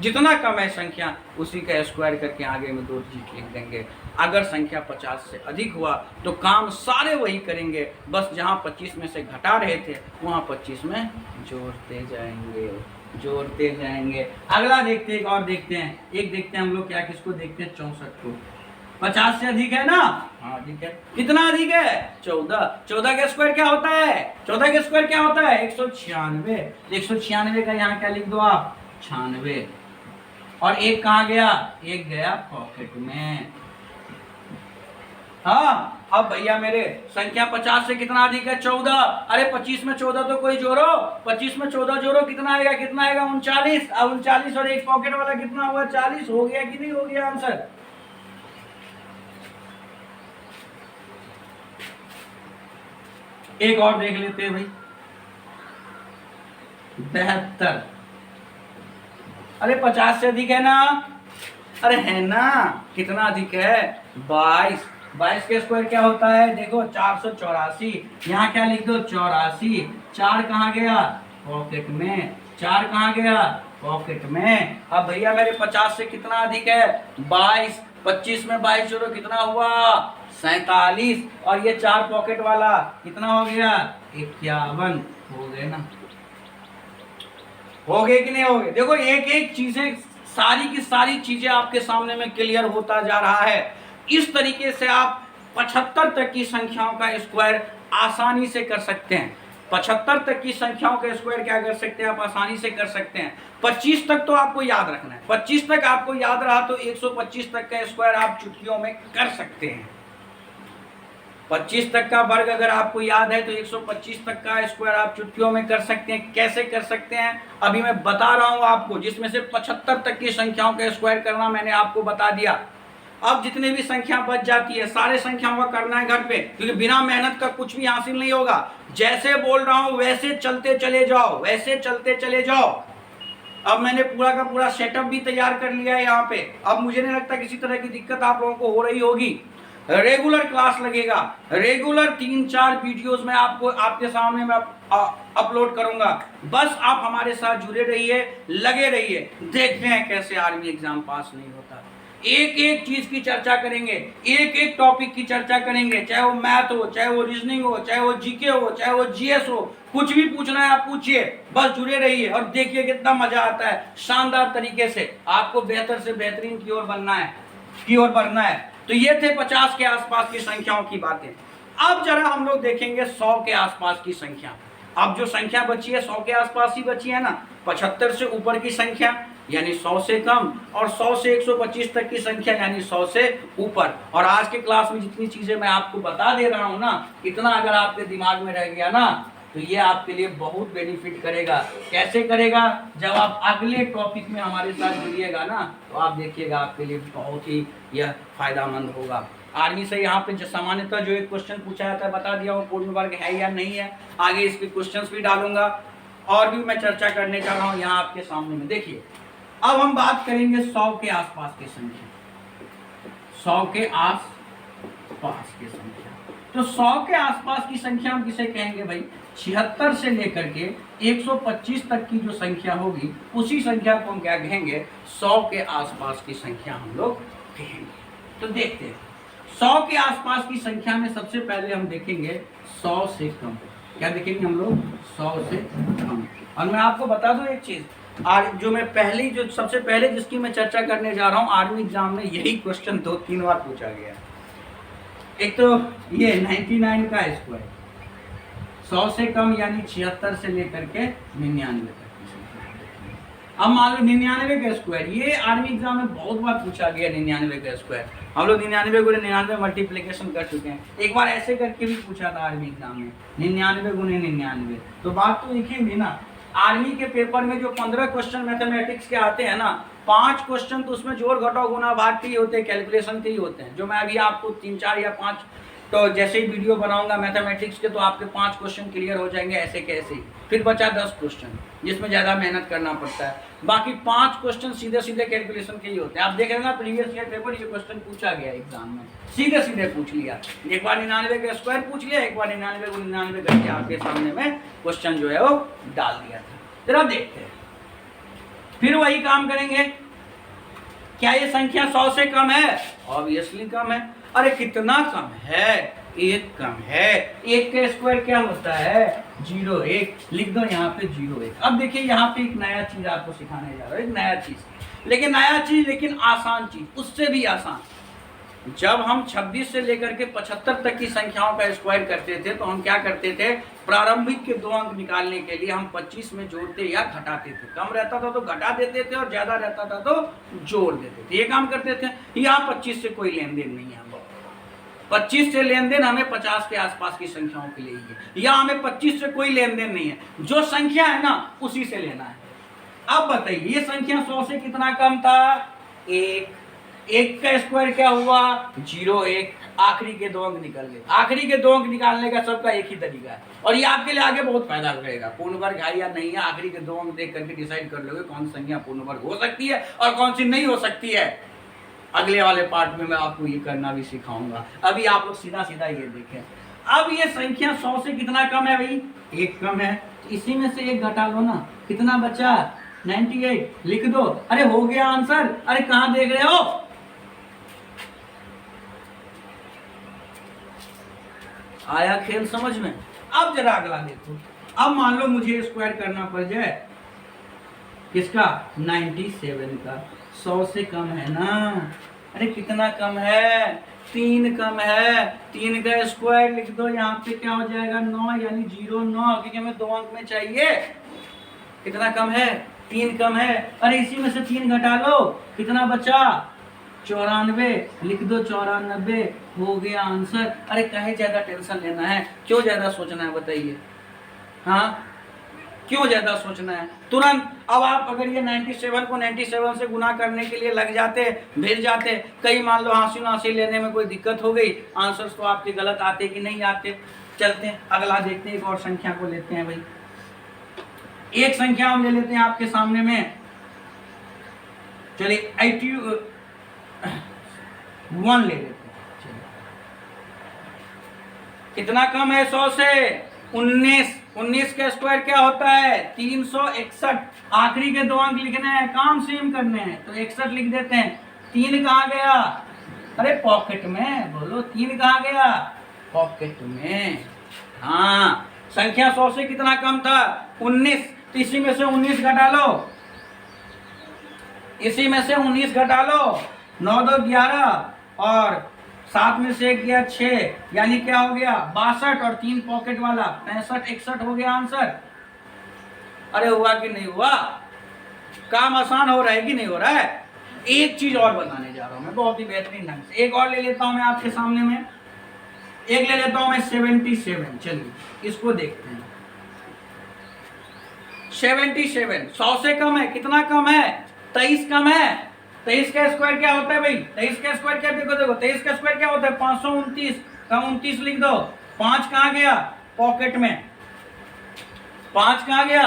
जितना कम है संख्या उसी का स्क्वायर करके आगे में 2 डिजिट लिख देंगे। अगर संख्या 50 से अधिक हुआ तो काम सारे वही करेंगे, बस जहाँ 25 में से घटा रहे थे वहाँ 25 में जोड़ते जाएंगे। अगला देखते हैं, एक और देखते हैं, हम लोग क्या किसको देखते हैं, 64 को। 50 से अधिक है ना, हाँ अधिक है। कितना अधिक है, 14 का स्क्वायर क्या होता है, 14 का स्क्वायर क्या होता है, 196। 196 का यहाँ क्या लिख दो आप, 96। और एक कहाँ गया, एक गया पॉकेट में। हाँ अब भैया मेरे संख्या 50 से कितना अधिक है, 14। अरे 25 में 14 तो कोई जोड़ो, 25 में 14 जोड़ो, कितना आएगा, 39। अब 39 और एक पॉकेट वाला कितना हुआ, 40। हो गया कि नहीं हो गया आंसर। एक और देख लेते हैं भाई, 72। अरे 50 से अधिक है ना, अरे है ना, कितना अधिक है, 22। 22 का स्क्वायर क्या होता है, देखो 484। यहाँ क्या लिख दो, 84। 4 कहाँ गया, पॉकेट में। 4 कहाँ गया, पॉकेट में। अब भैया मेरे 50 से कितना अधिक है, 22। 25 में 22 जोड़ो, कितना हुआ, 47। और ये 4 पॉकेट वाला कितना हो गया, 51। हो गए ना, हो गए कि नहीं हो गए। देखो एक एक चीजें, सारी की सारी चीजें आपके सामने में क्लियर होता जा रहा है। इस तरीके से आप 75 तक की संख्याओं का स्क्वायर आसानी से कर सकते हैं। 75 तक की संख्याओं का स्क्वायर क्या कर सकते हैं आप, आसानी से कर सकते हैं। 25 तक तो आपको याद रखना है, 25 तक आपको याद रहा तो 125 तक का स्क्वायर आप चुटकियों में कर सकते हैं। 25 तक का वर्ग अगर आपको याद है तो 125 तक का स्क्वायर आप चुटकियों में कर सकते हैं। कैसे कर सकते हैं अभी मैं बता रहा हूं आपको, जिसमें से 75 तक की संख्याओं का स्क्वायर करना मैंने आपको बता दिया। अब जितने भी संख्या बच जाती है सारे संख्याओं का करना है घर पे, क्योंकि बिना मेहनत का कुछ भी हासिल नहीं होगा। जैसे बोल रहा हूं वैसे चलते चले जाओ, वैसे चलते चले जाओ। अब मैंने पूरा का पूरा सेटअप भी तैयार कर लिया है यहाँ पे। अब मुझे नहीं लगता किसी तरह की दिक्कत आप लोगों को हो रही होगी। रेगुलर क्लास लगेगा, रेगुलर 3-4 वीडियोस में आपको आपके सामने मैं अपलोड करूंगा। बस आप हमारे साथ जुड़े रहिए, लगे रहिए। देखते हैं कैसे आर्मी एग्जाम पास नहीं होता। एक एक चीज की चर्चा करेंगे, एक एक टॉपिक की चर्चा करेंगे, चाहे वो मैथ हो, चाहे वो रीजनिंग हो, चाहे वो जीके हो, चाहे वो जीएस हो। कुछ भी पूछना है आप पूछिए, बस जुड़े रहिए और देखिए कितना मजा आता है। शानदार तरीके से आपको बेहतर से बेहतरीन की ओर बनना है, की ओर बढ़ना है। तो ये थे 50 के आसपास की संख्याओं की बातें। अब जरा हम लोग देखेंगे 100 के आसपास की संख्या। अब जो संख्या बची है 100 के आसपास ही बची है ना। 75 से ऊपर की संख्या यानी 100 से कम, और 100 से 125 तक की संख्या यानी 100 से ऊपर। और आज के क्लास में जितनी चीजें मैं आपको बता दे रहा हूं ना, इतना अगर आपके दिमाग में रह गया ना तो ये आपके लिए बहुत बेनिफिट करेगा। कैसे करेगा, जब आप अगले टॉपिक में हमारे साथ जुड़िएगा ना तो आप देखिएगा आपके लिए बहुत ही यह फायदामंद होगा। आर्मी से यहाँ पे सामान्यतः जो एक क्वेश्चन पूछा जाता है बता दिया हूँ, पूर्ण वर्ग है या नहीं है। आगे इसके क्वेश्चंस भी डालूंगा और भी मैं चर्चा करने जा रहा हूँ यहाँ आपके सामने में। देखिए अब हम बात करेंगे 100 के आसपास की संख्या। 100 के आसपास की संख्या, तो 100 के आसपास की संख्या हम किसे कहेंगे भाई, 76 से लेकर के 125 तक की जो संख्या होगी उसी संख्या को हम क्या कहेंगे, 100 के आसपास की संख्या हम लोग कहेंगे। तो देखते हैं 100 के आसपास की संख्या में सबसे पहले हम देखेंगे 100 से कम। क्या देखेंगे हम लोग, 100 से कम। और मैं आपको बता दूं एक चीज, जो मैं सबसे पहले जिसकी मैं चर्चा करने जा रहा हूं, आर्मी एग्जाम में यही क्वेश्चन 2-3 बार पूछा गया। एक तो ये 99 का स्क्वायर, 100 से कम यानी 76 से लेकर के 99 तक की संख्या। अब मान लो 99 का स्क्वायर, ये आर्मी एग्जाम में बहुत बार पूछा गया। 99 का स्क्वायर हम लोग 99 गुणे 99 मल्टीप्लीकेशन कर चुके हैं। एक बार ऐसे करके भी पूछा था आर्मी एग्जाम में, 99 गुणे 99। तो बात तो एक ही हुई ना। आर्मी के पेपर में जो 15 क्वेश्चन मैथमेटिक्स के आते हैं ना, 5 क्वेश्चन तो उसमें जोड़ घटाव गुना भाग के ही होते हैं, कैलकुलेशन के ही होते हैं। जो मैं अभी आपको 3-4 या 5 तो जैसे ही वीडियो बनाऊंगा मैथमेटिक्स के तो आपके 5 क्वेश्चन क्लियर हो जाएंगे ऐसे कैसे ही। फिर बचा 10 क्वेश्चन जिसमें ज़्यादा मेहनत करना पड़ता है। बाकी 5 क्वेश्चन सीधे सीधे कैलकुलेशन के ही होते हैं। आप देख रहे हैं ना प्रीवियस ईयर पेपर, ये क्वेश्चन पूछा गया एग्जाम में, सीधे सीधे पूछ लिया। एक बार 99 का स्क्वायर पूछ लिया, एक बार 99 को 99 करके आपके सामने में क्वेश्चन जो है वो डाल दिया था। जरा देखते हैं फिर वही काम करेंगे। क्या ये संख्या 100 से कम है? ऑब्वियसली कम है। अरे कितना कम है? 1 कम है। 1 का स्क्वायर क्या होता है? 0 1। लिख दो यहाँ पे 0 1। अब देखिए यहाँ पे एक नया चीज आपको सिखाने जा रहा हूँ, एक नया चीज, लेकिन नया चीज, लेकिन आसान चीज, उससे भी आसान। जब हम 26 से लेकर के 75 तक की संख्याओं का स्क्वायर करते थे तो हम क्या करते थे? प्रारंभिक के 2 अंक निकालने के लिए हम 25 में जोड़ते या घटाते थे। कम रहता था तो घटा देते थे और ज्यादा रहता था तो जोड़ देते थे। ये काम करते थे। यहाँ 25 से कोई लेन देन नहीं है। 25 से लेन देन हमें 50 के आसपास की संख्याओं के लिए ही है। यहाँ हमें 25 से कोई लेन देन नहीं है। जो संख्या है ना उसी से लेना है। अब बताइए ये संख्या 100 से कितना कम था? 1। 1 का स्क्वायर क्या हुआ? 0 1। आखिरी के 2 अंक निकल गए। आखिरी के 2 अंक निकालने का सबका एक ही तरीका है और ये आपके लिए आगे बहुत फायदा करेगा। पूर्ण वर्ग है या नहीं है, आखिरी के 2 अंक देख करके डिसाइड कर लोगे कौन सी संख्या पूर्ण वर्ग हो सकती है और कौन सी नहीं हो सकती है। अगले वाले पार्ट में मैं आपको ये करना भी सिखाऊंगा। अभी आप लोग सीधा सीधा ये देखें। अब ये संख्या 100 से कितना कम है भाई? 1 कम है। तो इसी में से 1 घटा लो ना, कितना बचा? 98। लिख दो। अरे हो गया आंसर। अरे कहां देख रहे हो? आया खेल समझ में? अब जरा अगला देखो। अब मान लो मुझे स्क्वायर करना पड़ जाए किसका? 97 का। 100 से कम है ना? अरे कितना कम है? 3 कम है। 3 का स्क्वायर लिख दो। यहाँ पे क्या हो जाएगा? 9, यानी 0 9, क्योंकि हमें 2 अंक में चाहिए। कितना कम है? 3 कम है। अरे इसी में से 3 घटा लो, कितना बचा? 94। लिख दो 94। हो गया आंसर। अरे काहे ज्यादा टेंशन लेना है? क्यों ज्यादा सोचना है बताइए? हाँ क्यों ज्यादा सोचना है? तुरंत अब आप अगर ये 97 को 97 से गुना करने के लिए लग जाते, भेज जाते, कहीं मान लो हासिल हासिल लेने में कोई दिक्कत हो गई, आंसर्स तो आपके गलत आते कि नहीं आते। चलते हैं अगला देखते हैं, एक और संख्या को लेते हैं भाई। एक संख्या हम ले लेते हैं आपके सामने में। चलिए 81 ले लेते हैं। कितना कम है 100 से? 19। 19 का स्क्वायर क्या होता है? 361। आखिरी के 2 अंक लिखने हैं, काम सेम करने हैं, तो 61 लिख देते हैं। 3 कहाँ गया? अरे पॉकेट में। बोलो 3 कहाँ गया? पॉकेट में। हाँ संख्या 100 से कितना कम था? 19। तो इसी में से 19 घटा लो। इसी में से 19 घटा लो। 9 2 11 और 7 में से 1 गया 6, यानी क्या हो गया? 62 और 3 पॉकेट वाला 65 61 हो गया आंसर। अरे हुआ कि नहीं हुआ? काम आसान हो रहा है कि नहीं हो रहा है? एक चीज और बताने जा रहा हूं मैं बहुत ही बेहतरीन ढंग से। एक और ले लेता हूं मैं आपके सामने में। एक ले लेता हूं मैं 77। चलिए इसको देखते हैं। 77 100 से कम है। कितना कम है? 23 कम है। 23 का स्क्वायर क्या होता है भाई? 23 का स्क्वायर क्या? देखो 23 का स्क्वायर क्या होता है? 529 का 29 लिख दो। 5 कहाँ गया? पॉकेट में। 5 कहाँ गया?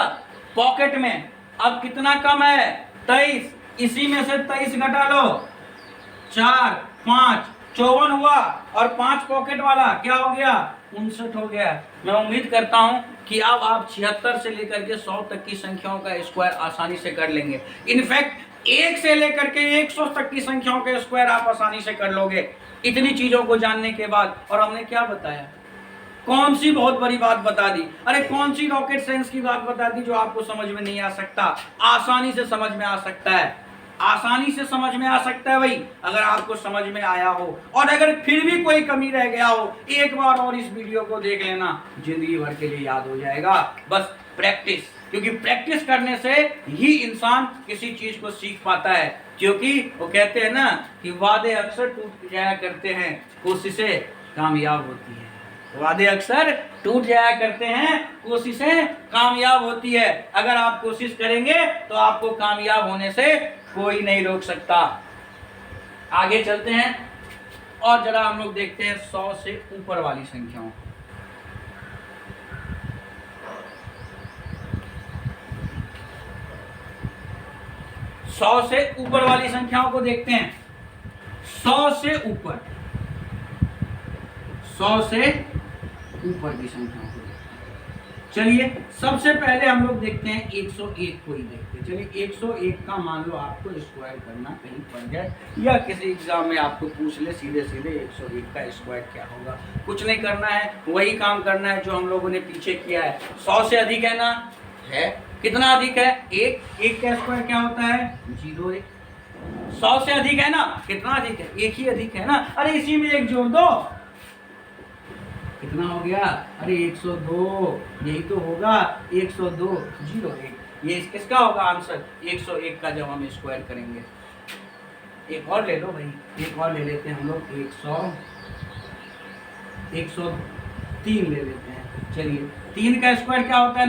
पॉकेट में। अब कितना कम है? 23। इसी में से 23 घटा लो। 4 5 54 हुआ और 5 पॉकेट वाला क्या हो गया? 59 हो गया। मैं उम्मीद करता हूं कि अब आप 76 से लेकर के 100 तक की संख्याओं का स्क्वायर आसानी से कर लेंगे। इनफैक्ट 1 से लेकर के 100 तक की संख्याओं के स्क्वायर आप आसानी से कर लोगे इतनी चीजों को जानने के बाद। और हमने क्या बताया? कौन सी बहुत बड़ी बात बता दी? अरे कौन सी रॉकेट साइंस की बात बता दी जो आपको समझ में नहीं आ सकता? आसानी से समझ में आ सकता है। आसानी से समझ में आ सकता है भाई, अगर आपको समझ में आया हो। और अगर फिर भी कोई कमी रह गया हो, एक बार और इस वीडियो को देख लेना, जिंदगी भर के लिए याद हो जाएगा। बस प्रैक्टिस, क्योंकि प्रैक्टिस करने से ही इंसान किसी चीज को सीख पाता है। क्योंकि वो कहते हैं ना कि वादे अक्सर टूट जाया करते हैं, कोशिशें कामयाब होती है। वादे अक्सर टूट जाया करते हैं, कोशिशें कामयाब होती है। अगर आप कोशिश करेंगे तो आपको कामयाब होने से कोई नहीं रोक सकता। आगे चलते हैं और जरा हम लोग देखते हैं 100 से ऊपर वाली संख्याओं। 100 से ऊपर वाली संख्याओं को देखते हैं। 100 से ऊपर, 100 से ऊपर की संख्याओं को देखते हैं। चलिए सबसे पहले हम लोग देखते हैं 101 को ही देखते हैं। चलिए 101 का मान लो आपको स्क्वायर करना कहीं पड़ जाए या किसी एग्जाम में आपको पूछ ले सीधे सीधे 101 का स्क्वायर क्या होगा, कुछ नहीं करना है, वही काम करना है जो हम लोगों ने पीछे किया है। 100 से अधिक है ना, है, कितना अधिक है, एक का स्क्वायर क्या होता है, 0। 100 से अधिक है ना, कितना अधिक है, एक ही अधिक है ना, अरे इसी में एक जोड़ दो, कितना हो गया, अरे 102, यही तो होगा 102, 01। ये किसका होगा आंसर, 101 का जब हम स्क्वायर करेंगे। एक और ले लो भाई, एक और ले लेते हैं हम लोग, 103 ले लेते हैं। चलिए 3 का स्क्वायर क्या होता है,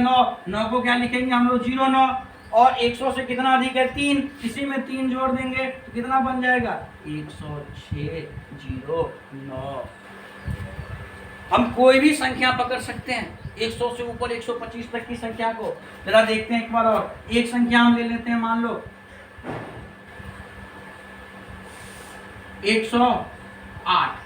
9 को क्या लिखेंगे हम लोग, 09, और 100 से कितना अधिक है, 3, इसी में 3 जोड़ देंगे तो कितना बन जाएगा, 106, 09। हम कोई भी संख्या पकड़ सकते हैं, 100 से ऊपर 125 तक की संख्या को। जरा देखते हैं एक बार और, एक संख्या हम ले लेते हैं, मान लो 108,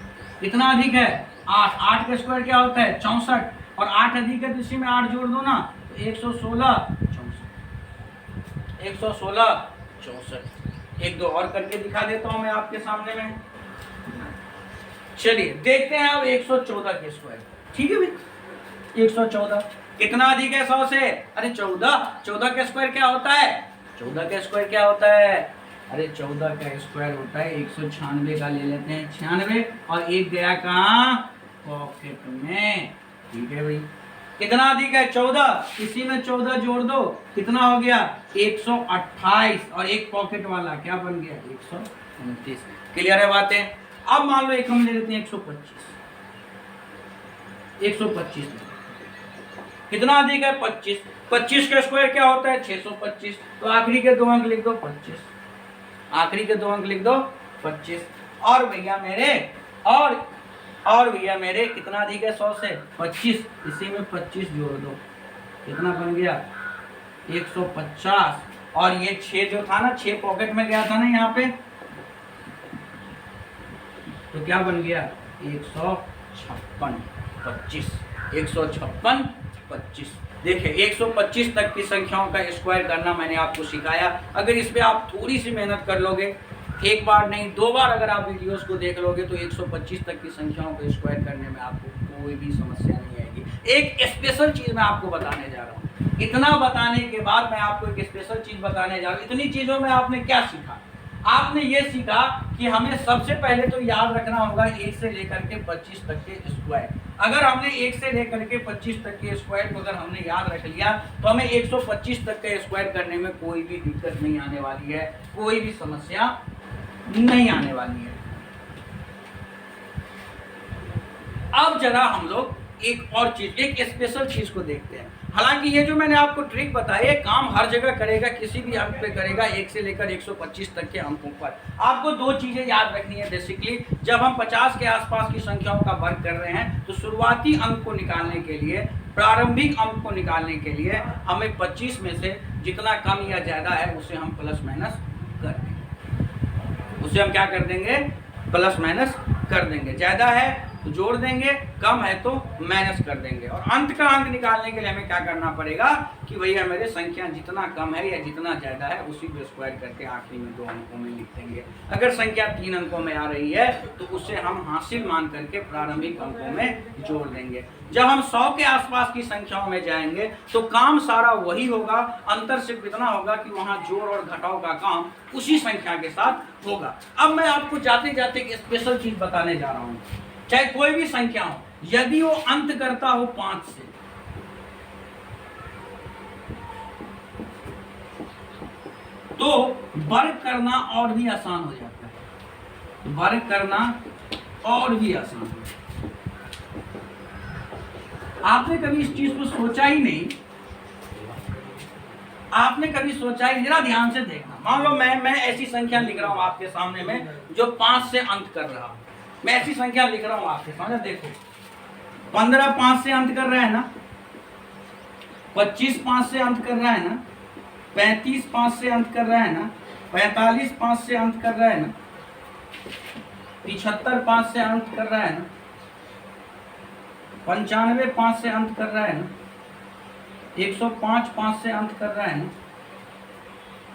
कितना अधिक है, 8, 8 का स्क्वायर क्या होता है, 64, और 8 अधिक है तो इसी में 8 जोड़ दो ना, तो 116, 64। एक दो और करके दिखा देता हूं मैं आपके सामने में। चलिए देखते हैं अब 114 के स्क्वायर, ठीक है भाई। 114 कितना अधिक है 100 से, अरे 14 का स्क्वायर क्या होता है, 14 का स्क्वायर क्या होता है, अरे 14 का स्क्वायर होता है 196 का ले लेते हैं, 96, और एक गया कहाँ, पॉकेट में, ठीक है भाई। कितना अधिक है, 14, इसी में 14 जोड़ दो, कितना हो गया, 128, और एक पॉकेट वाला क्या बन गया, 129। क्लियर है बातें। अब मान लो एक हम ले लेते हैं 125 कितना अधिक है, 25 का स्क्वायर क्या होता है, 625, तो आखिरी के 2 अंक लिख दो 25, आखिरी के 2 अंक लिख दो 25। और भैया मेरे कितना अधिक है 100 से, 25, इसी में 25 जोड़ दो, कितना बन गया, 150, और ये 6 जो था ना, 6 पॉकेट में गया था ना यहाँ पे, तो क्या बन गया, 156, 25, 156, 25। देखिए 125 तक की संख्याओं का स्क्वायर करना मैंने आपको सिखाया। अगर इस पे आप थोड़ी सी मेहनत कर लोगे, एक बार नहीं 2 बार अगर आप वीडियोस को देख लोगे, तो 125 तक की संख्याओं को स्क्वायर करने में आपको कोई भी समस्या नहीं आएगी। एक स्पेशल चीज़ मैं आपको बताने जा रहा हूँ। इतना बताने के बाद मैं आपको एक स्पेशल चीज़ बताने जा रहा हूँ। इतनी चीज़ों में आपने क्या सीखा, आपने ये सीखा कि हमें सबसे पहले तो याद रखना होगा 1 से लेकर के 25 तक के स्क्वायर। अगर हमने 1 से लेकर के 25 तक के स्क्वायर को अगर हमने याद रख लिया, तो हमें 125 तक के स्क्वायर करने में कोई भी दिक्कत नहीं आने वाली है, कोई भी समस्या नहीं आने वाली है। अब जरा हम लोग एक और चीज, एक स्पेशल चीज को देखते हैं। हालांकि ये जो मैंने आपको ट्रिक बताई है, काम हर जगह करेगा, किसी भी अंक पे करेगा, 1 से लेकर 125 तक के अंकों पर। आपको 2 चीजें याद रखनी है बेसिकली। जब हम 50 के आसपास की संख्याओं का वर्क कर रहे हैं, तो शुरुआती अंक को निकालने के लिए, प्रारंभिक अंक को निकालने के लिए हमें 25 में से जितना कम या ज्यादा है उसे हम प्लस माइनस कर देंगे। उसे हम क्या कर देंगे, प्लस माइनस कर देंगे। ज्यादा है तो जोड़ देंगे, कम है तो माइनस कर देंगे। और अंत का अंक निकालने के लिए हमें क्या करना पड़ेगा कि भैया मेरे संख्या जितना कम है या जितना ज्यादा है उसी को स्क्वायर करके आखिरी में 2 अंकों में लिख देंगे। अगर संख्या 3 अंकों में आ रही है तो उसे हम हासिल मान करके प्रारंभिक अंकों में जोड़ देंगे। जब हम 100 के आसपास की संख्याओं में जाएंगे तो काम सारा वही होगा, अंतर सिर्फ इतना होगा कि वहां जोड़ और घटाव का काम उसी संख्या के साथ होगा। अब मैं आपको जाते जाते एक स्पेशल चीज बताने जा रहा हूँ। चाहे कोई भी संख्या हो, यदि वो अंत करता हो 5 से, तो वर्ग करना और भी आसान हो जाता है, वर्ग करना और भी आसान हो जाता है। आपने कभी इस चीज को सोचा ही नहीं, आपने कभी सोचा ही, जरा ध्यान से देखना। मान लो मैं ऐसी संख्या लिख रहा हूं आपके सामने में जो 5 से अंत कर रहा हूं, मैं ऐसी संख्या लिख रहा हूं आपके सामने, देखो 15 5 से अंत कर रहा है ना, 25 5 से अंत कर रहा है ना, 35 5 से अंत कर रहा है ना, 45 5 से अंत कर रहा है ना, 75 5 से अंत कर रहा है ना, 95 5 से अंत कर रहा है ना, 105 5 से अंत कर रहा है ना,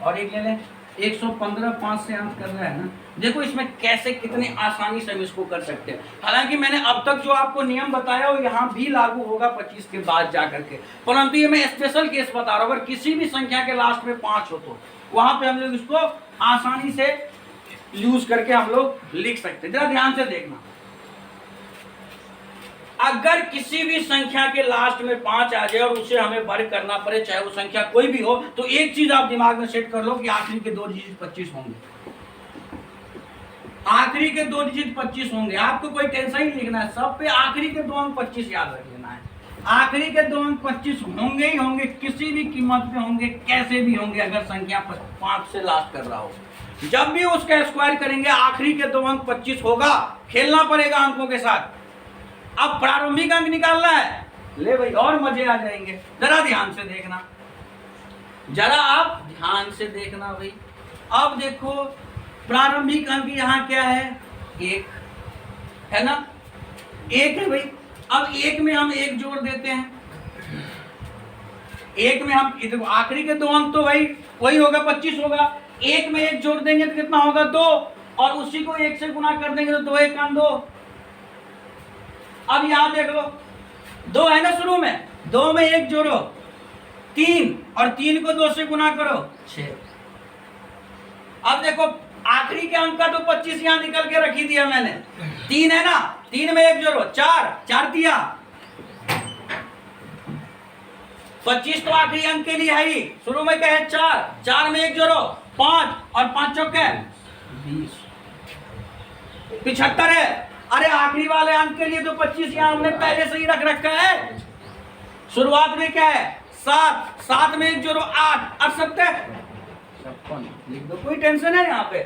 और एक ले लें 115 5 से अंत कर रहा है ना। देखो इसमें कैसे कितनी आसानी से हम इसको कर सकते हैं। हालांकि मैंने अब तक जो आपको नियम बताया वो यहाँ भी लागू होगा 25 के बाद जा करके, परंतु ये मैं स्पेशल केस बता रहा हूँ। अगर किसी भी संख्या के लास्ट में 5 हो तो वहां पे हम लोग इसको आसानी से यूज करके हम लोग लिख सकते हैं। जरा ध्यान से देखना, अगर किसी भी संख्या के लास्ट में 5 आ जाए और उसे हमें वर्ग करना पड़े, चाहे वो संख्या कोई भी हो, तो एक चीज आप दिमाग में सेट कर लो कि आखिरी के 2 डिजिट 25 होंगे। आखिरी के 2 डिजिट 25 होंगे। आपको कोई टेंशन ही लिखना है, सब पे आखिरी के 2 अंक 25 याद रख लेना है। आखिरी के 2 अंक 25 होंगे ही होंगे, किसी भी कीमत पे होंगे, कैसे भी होंगे, अगर संख्या 5 से लास्ट कर रहा हो। जब भी उसका स्क्वायर करेंगे आखिरी के 2 अंक 25 होगा। खेलना पड़ेगा अंकों के साथ। अब प्रारंभिक अंक निकालना है, ले भाई और मजे आ जाएंगे। जरा ध्यान से देखना, जरा आप ध्यान से देखना भाई। अब देखो प्रारंभिक अंक यहाँ क्या है, 1 है ना, 1 है भाई। अब 1 में हम 1 जोड़ देते हैं। 1 में हम देखो आखिरी के 2 अंक तो भाई वही होगा 25 होगा। 1 में 1 जोड़ देंगे तो कितना होगा 2, और उसी को 1 से गुना कर देंगे तो 2 1 2। अब यहां देख लो 2 है ना शुरू में, 2 में 1 जोड़ो 3, और 3 को 2 से गुना करो 6। अब देखो आखिरी के अंक का तो 25 यहां निकल के रखी दिया मैंने। 3 है ना, 3 में 1 जोड़ो 4 दिया। 25 तो आखिरी अंक के लिए है ही, शुरू में क्या है 4 में 1 जोड़ो 5, और 5 चौके 20, 75 है। अरे आखिरी वाले अंक के लिए तो 25 यहां हमने पहले से ही रख रखा है। शुरुआत में क्या है 7 में 1 जोड़ो 8, 58 लिख दो, कोई टेंशन है यहाँ पे।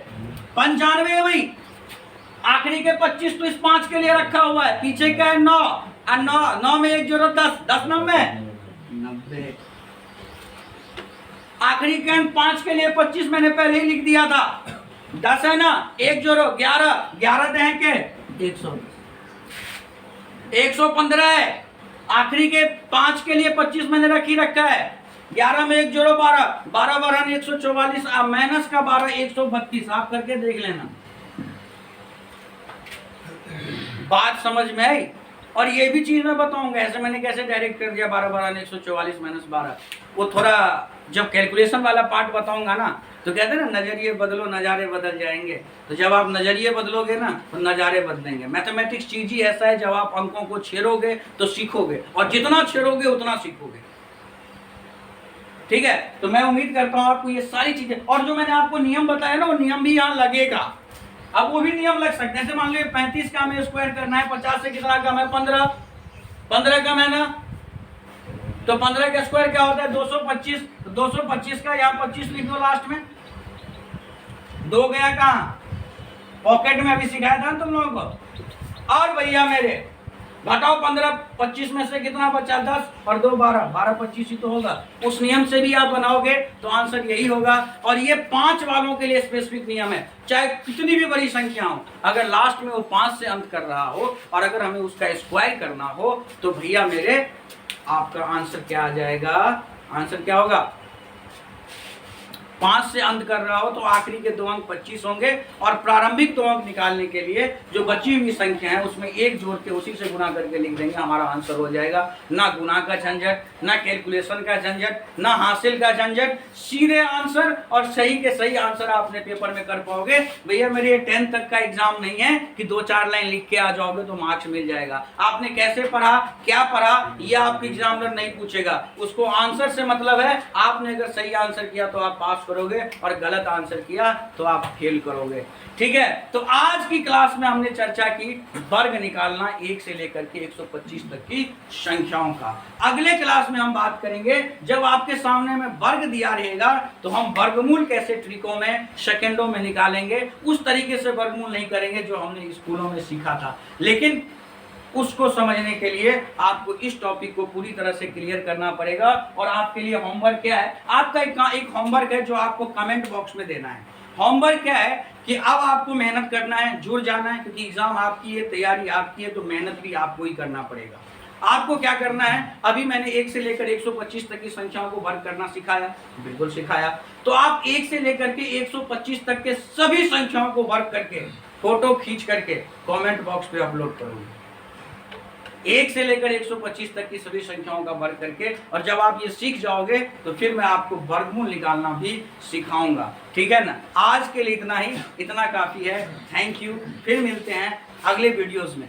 95 है भाई, आखिरी के 25 तो इस 5 के लिए रखा हुआ है, पीछे क्या है 9, और 9 में 1 जोड़ो 10, 10 90। आखिरी के अंक 5 के लिए 25 मैंने पहले ही लिख दिया था। 10 है ना, 1 जोड़ो 11 दे के 115 है। आखिरी के 5 के लिए 25 मैंने रखा है। 11 में 1 जोड़ो 12 12 144, माइनस का 12 132। आप करके देख लेना, बात समझ में आई। और ये भी चीज मैं बताऊंगा, ऐसे मैंने कैसे डायरेक्ट कर दिया 12 144 माइनस 12, वो थोड़ा जब कैलकुलेशन वाला पार्ट बताऊंगा ना, तो कहते हैं ना नजरिए बदलो नज़ारे बदल जाएंगे। तो जब आप नजरिए बदलोगे ना तो नज़ारे बदलेंगे। मैथमेटिक्स चीज ही ऐसा है, जब आप अंकों को छेड़ोगे तो सीखोगे, और जितना छेड़ोगे उतना सीखोगे। ठीक है, तो मैं उम्मीद करता हूं आपको ये सारी चीजें, और जो मैंने आपको नियम बताया ना वो नियम भी यहाँ लगेगा। अब वो भी नियम लग सकते हैं। जैसे मान लो 35 का हमें स्क्वायर करना है, 50 से कितना कम है 15 कम है ना, तो 15 का स्क्वायर क्या होता है 225। 225 का यहाँ 25 लिख दो लास्ट में। 2 गया कहाँ, पॉकेट में, अभी सिखाया था ना तुम लोगों को। और भैया मेरे घटाओ 15 25 में से कितना बचा 10, और 2 12 25 ही तो होगा। उस नियम से भी आप बनाओगे तो आंसर यही होगा। और ये 5 वालों के लिए स्पेसिफिक नियम है, चाहे कितनी भी बड़ी संख्या हो, अगर लास्ट में वो 5 से अंत कर रहा हो और अगर हमें उसका स्क्वायर करना हो तो भैया मेरे आपका आंसर क्या आ जाएगा, आंसर क्या होगा 5 से अंत कर रहा हो तो आखिरी के 2 अंक 25 होंगे। और प्रारंभिक 2 अंक निकालने के लिए जो बची हुई संख्या है उसमें 1 जोड़ के उसी से गुना करके लिख देंगे, हमारा आंसर हो जाएगा। ना गुना का झंझट, ना कैलकुलेशन का झंझट, ना हासिल का झंझट, सीधे आंसर, और सही के सही आंसर आपने पेपर में कर पाओगे। भैया मेरे ये 10th तक का एग्जाम नहीं है कि 2-4 लाइन लिख के आ जाओगे तो मार्क्स मिल जाएगा। आपने कैसे पढ़ा, क्या पढ़ा, यह आपके एग्जामिनर नहीं पूछेगा। उसको आंसर से मतलब है, आपने अगर सही आंसर किया तो आप पास करोगे, और गलत आंसर किया तो आप फेल करोगे। ठीक है, तो आज की क्लास में हमने चर्चा की वर्ग निकालना 1 से लेकर के 125 तक की संख्याओं का। अगले क्लास में हम बात करेंगे, जब आपके सामने में वर्ग दिया रहेगा तो हम वर्गमूल कैसे ट्रिकों में, सेकंडों में निकालेंगे। उस तरीके से वर्गमूल नहीं करेंगे जो हमने स्कूलों में सीखा था, लेकिन उसको समझने के लिए आपको इस टॉपिक को पूरी तरह से क्लियर करना पड़ेगा। और आपके लिए होमवर्क क्या है, आपका एक होमवर्क है जो आपको कमेंट बॉक्स में देना है। होमवर्क क्या है कि अब आपको मेहनत करना है, जुड़ जाना है, क्योंकि एग्जाम आपकी है, तैयारी आपकी है, तो मेहनत भी आपको ही करना पड़ेगा। आपको क्या करना है, अभी मैंने 1 से लेकर 125 तक की संख्याओं को वर्ग करना सिखाया, बिल्कुल सिखाया। तो आप 1 से लेकर के 125 तक के सभी संख्याओं को वर्ग करके फोटो खींच करके कमेंट बॉक्स पे अपलोड करोगे। 1 से लेकर 125 तक की सभी संख्याओं का वर्ग करके, और जब आप ये सीख जाओगे तो फिर मैं आपको वर्गमूल निकालना भी सिखाऊंगा, ठीक है ना। आज के लिए इतना ही, इतना काफी है। थैंक यू, फिर मिलते हैं अगले वीडियोस में।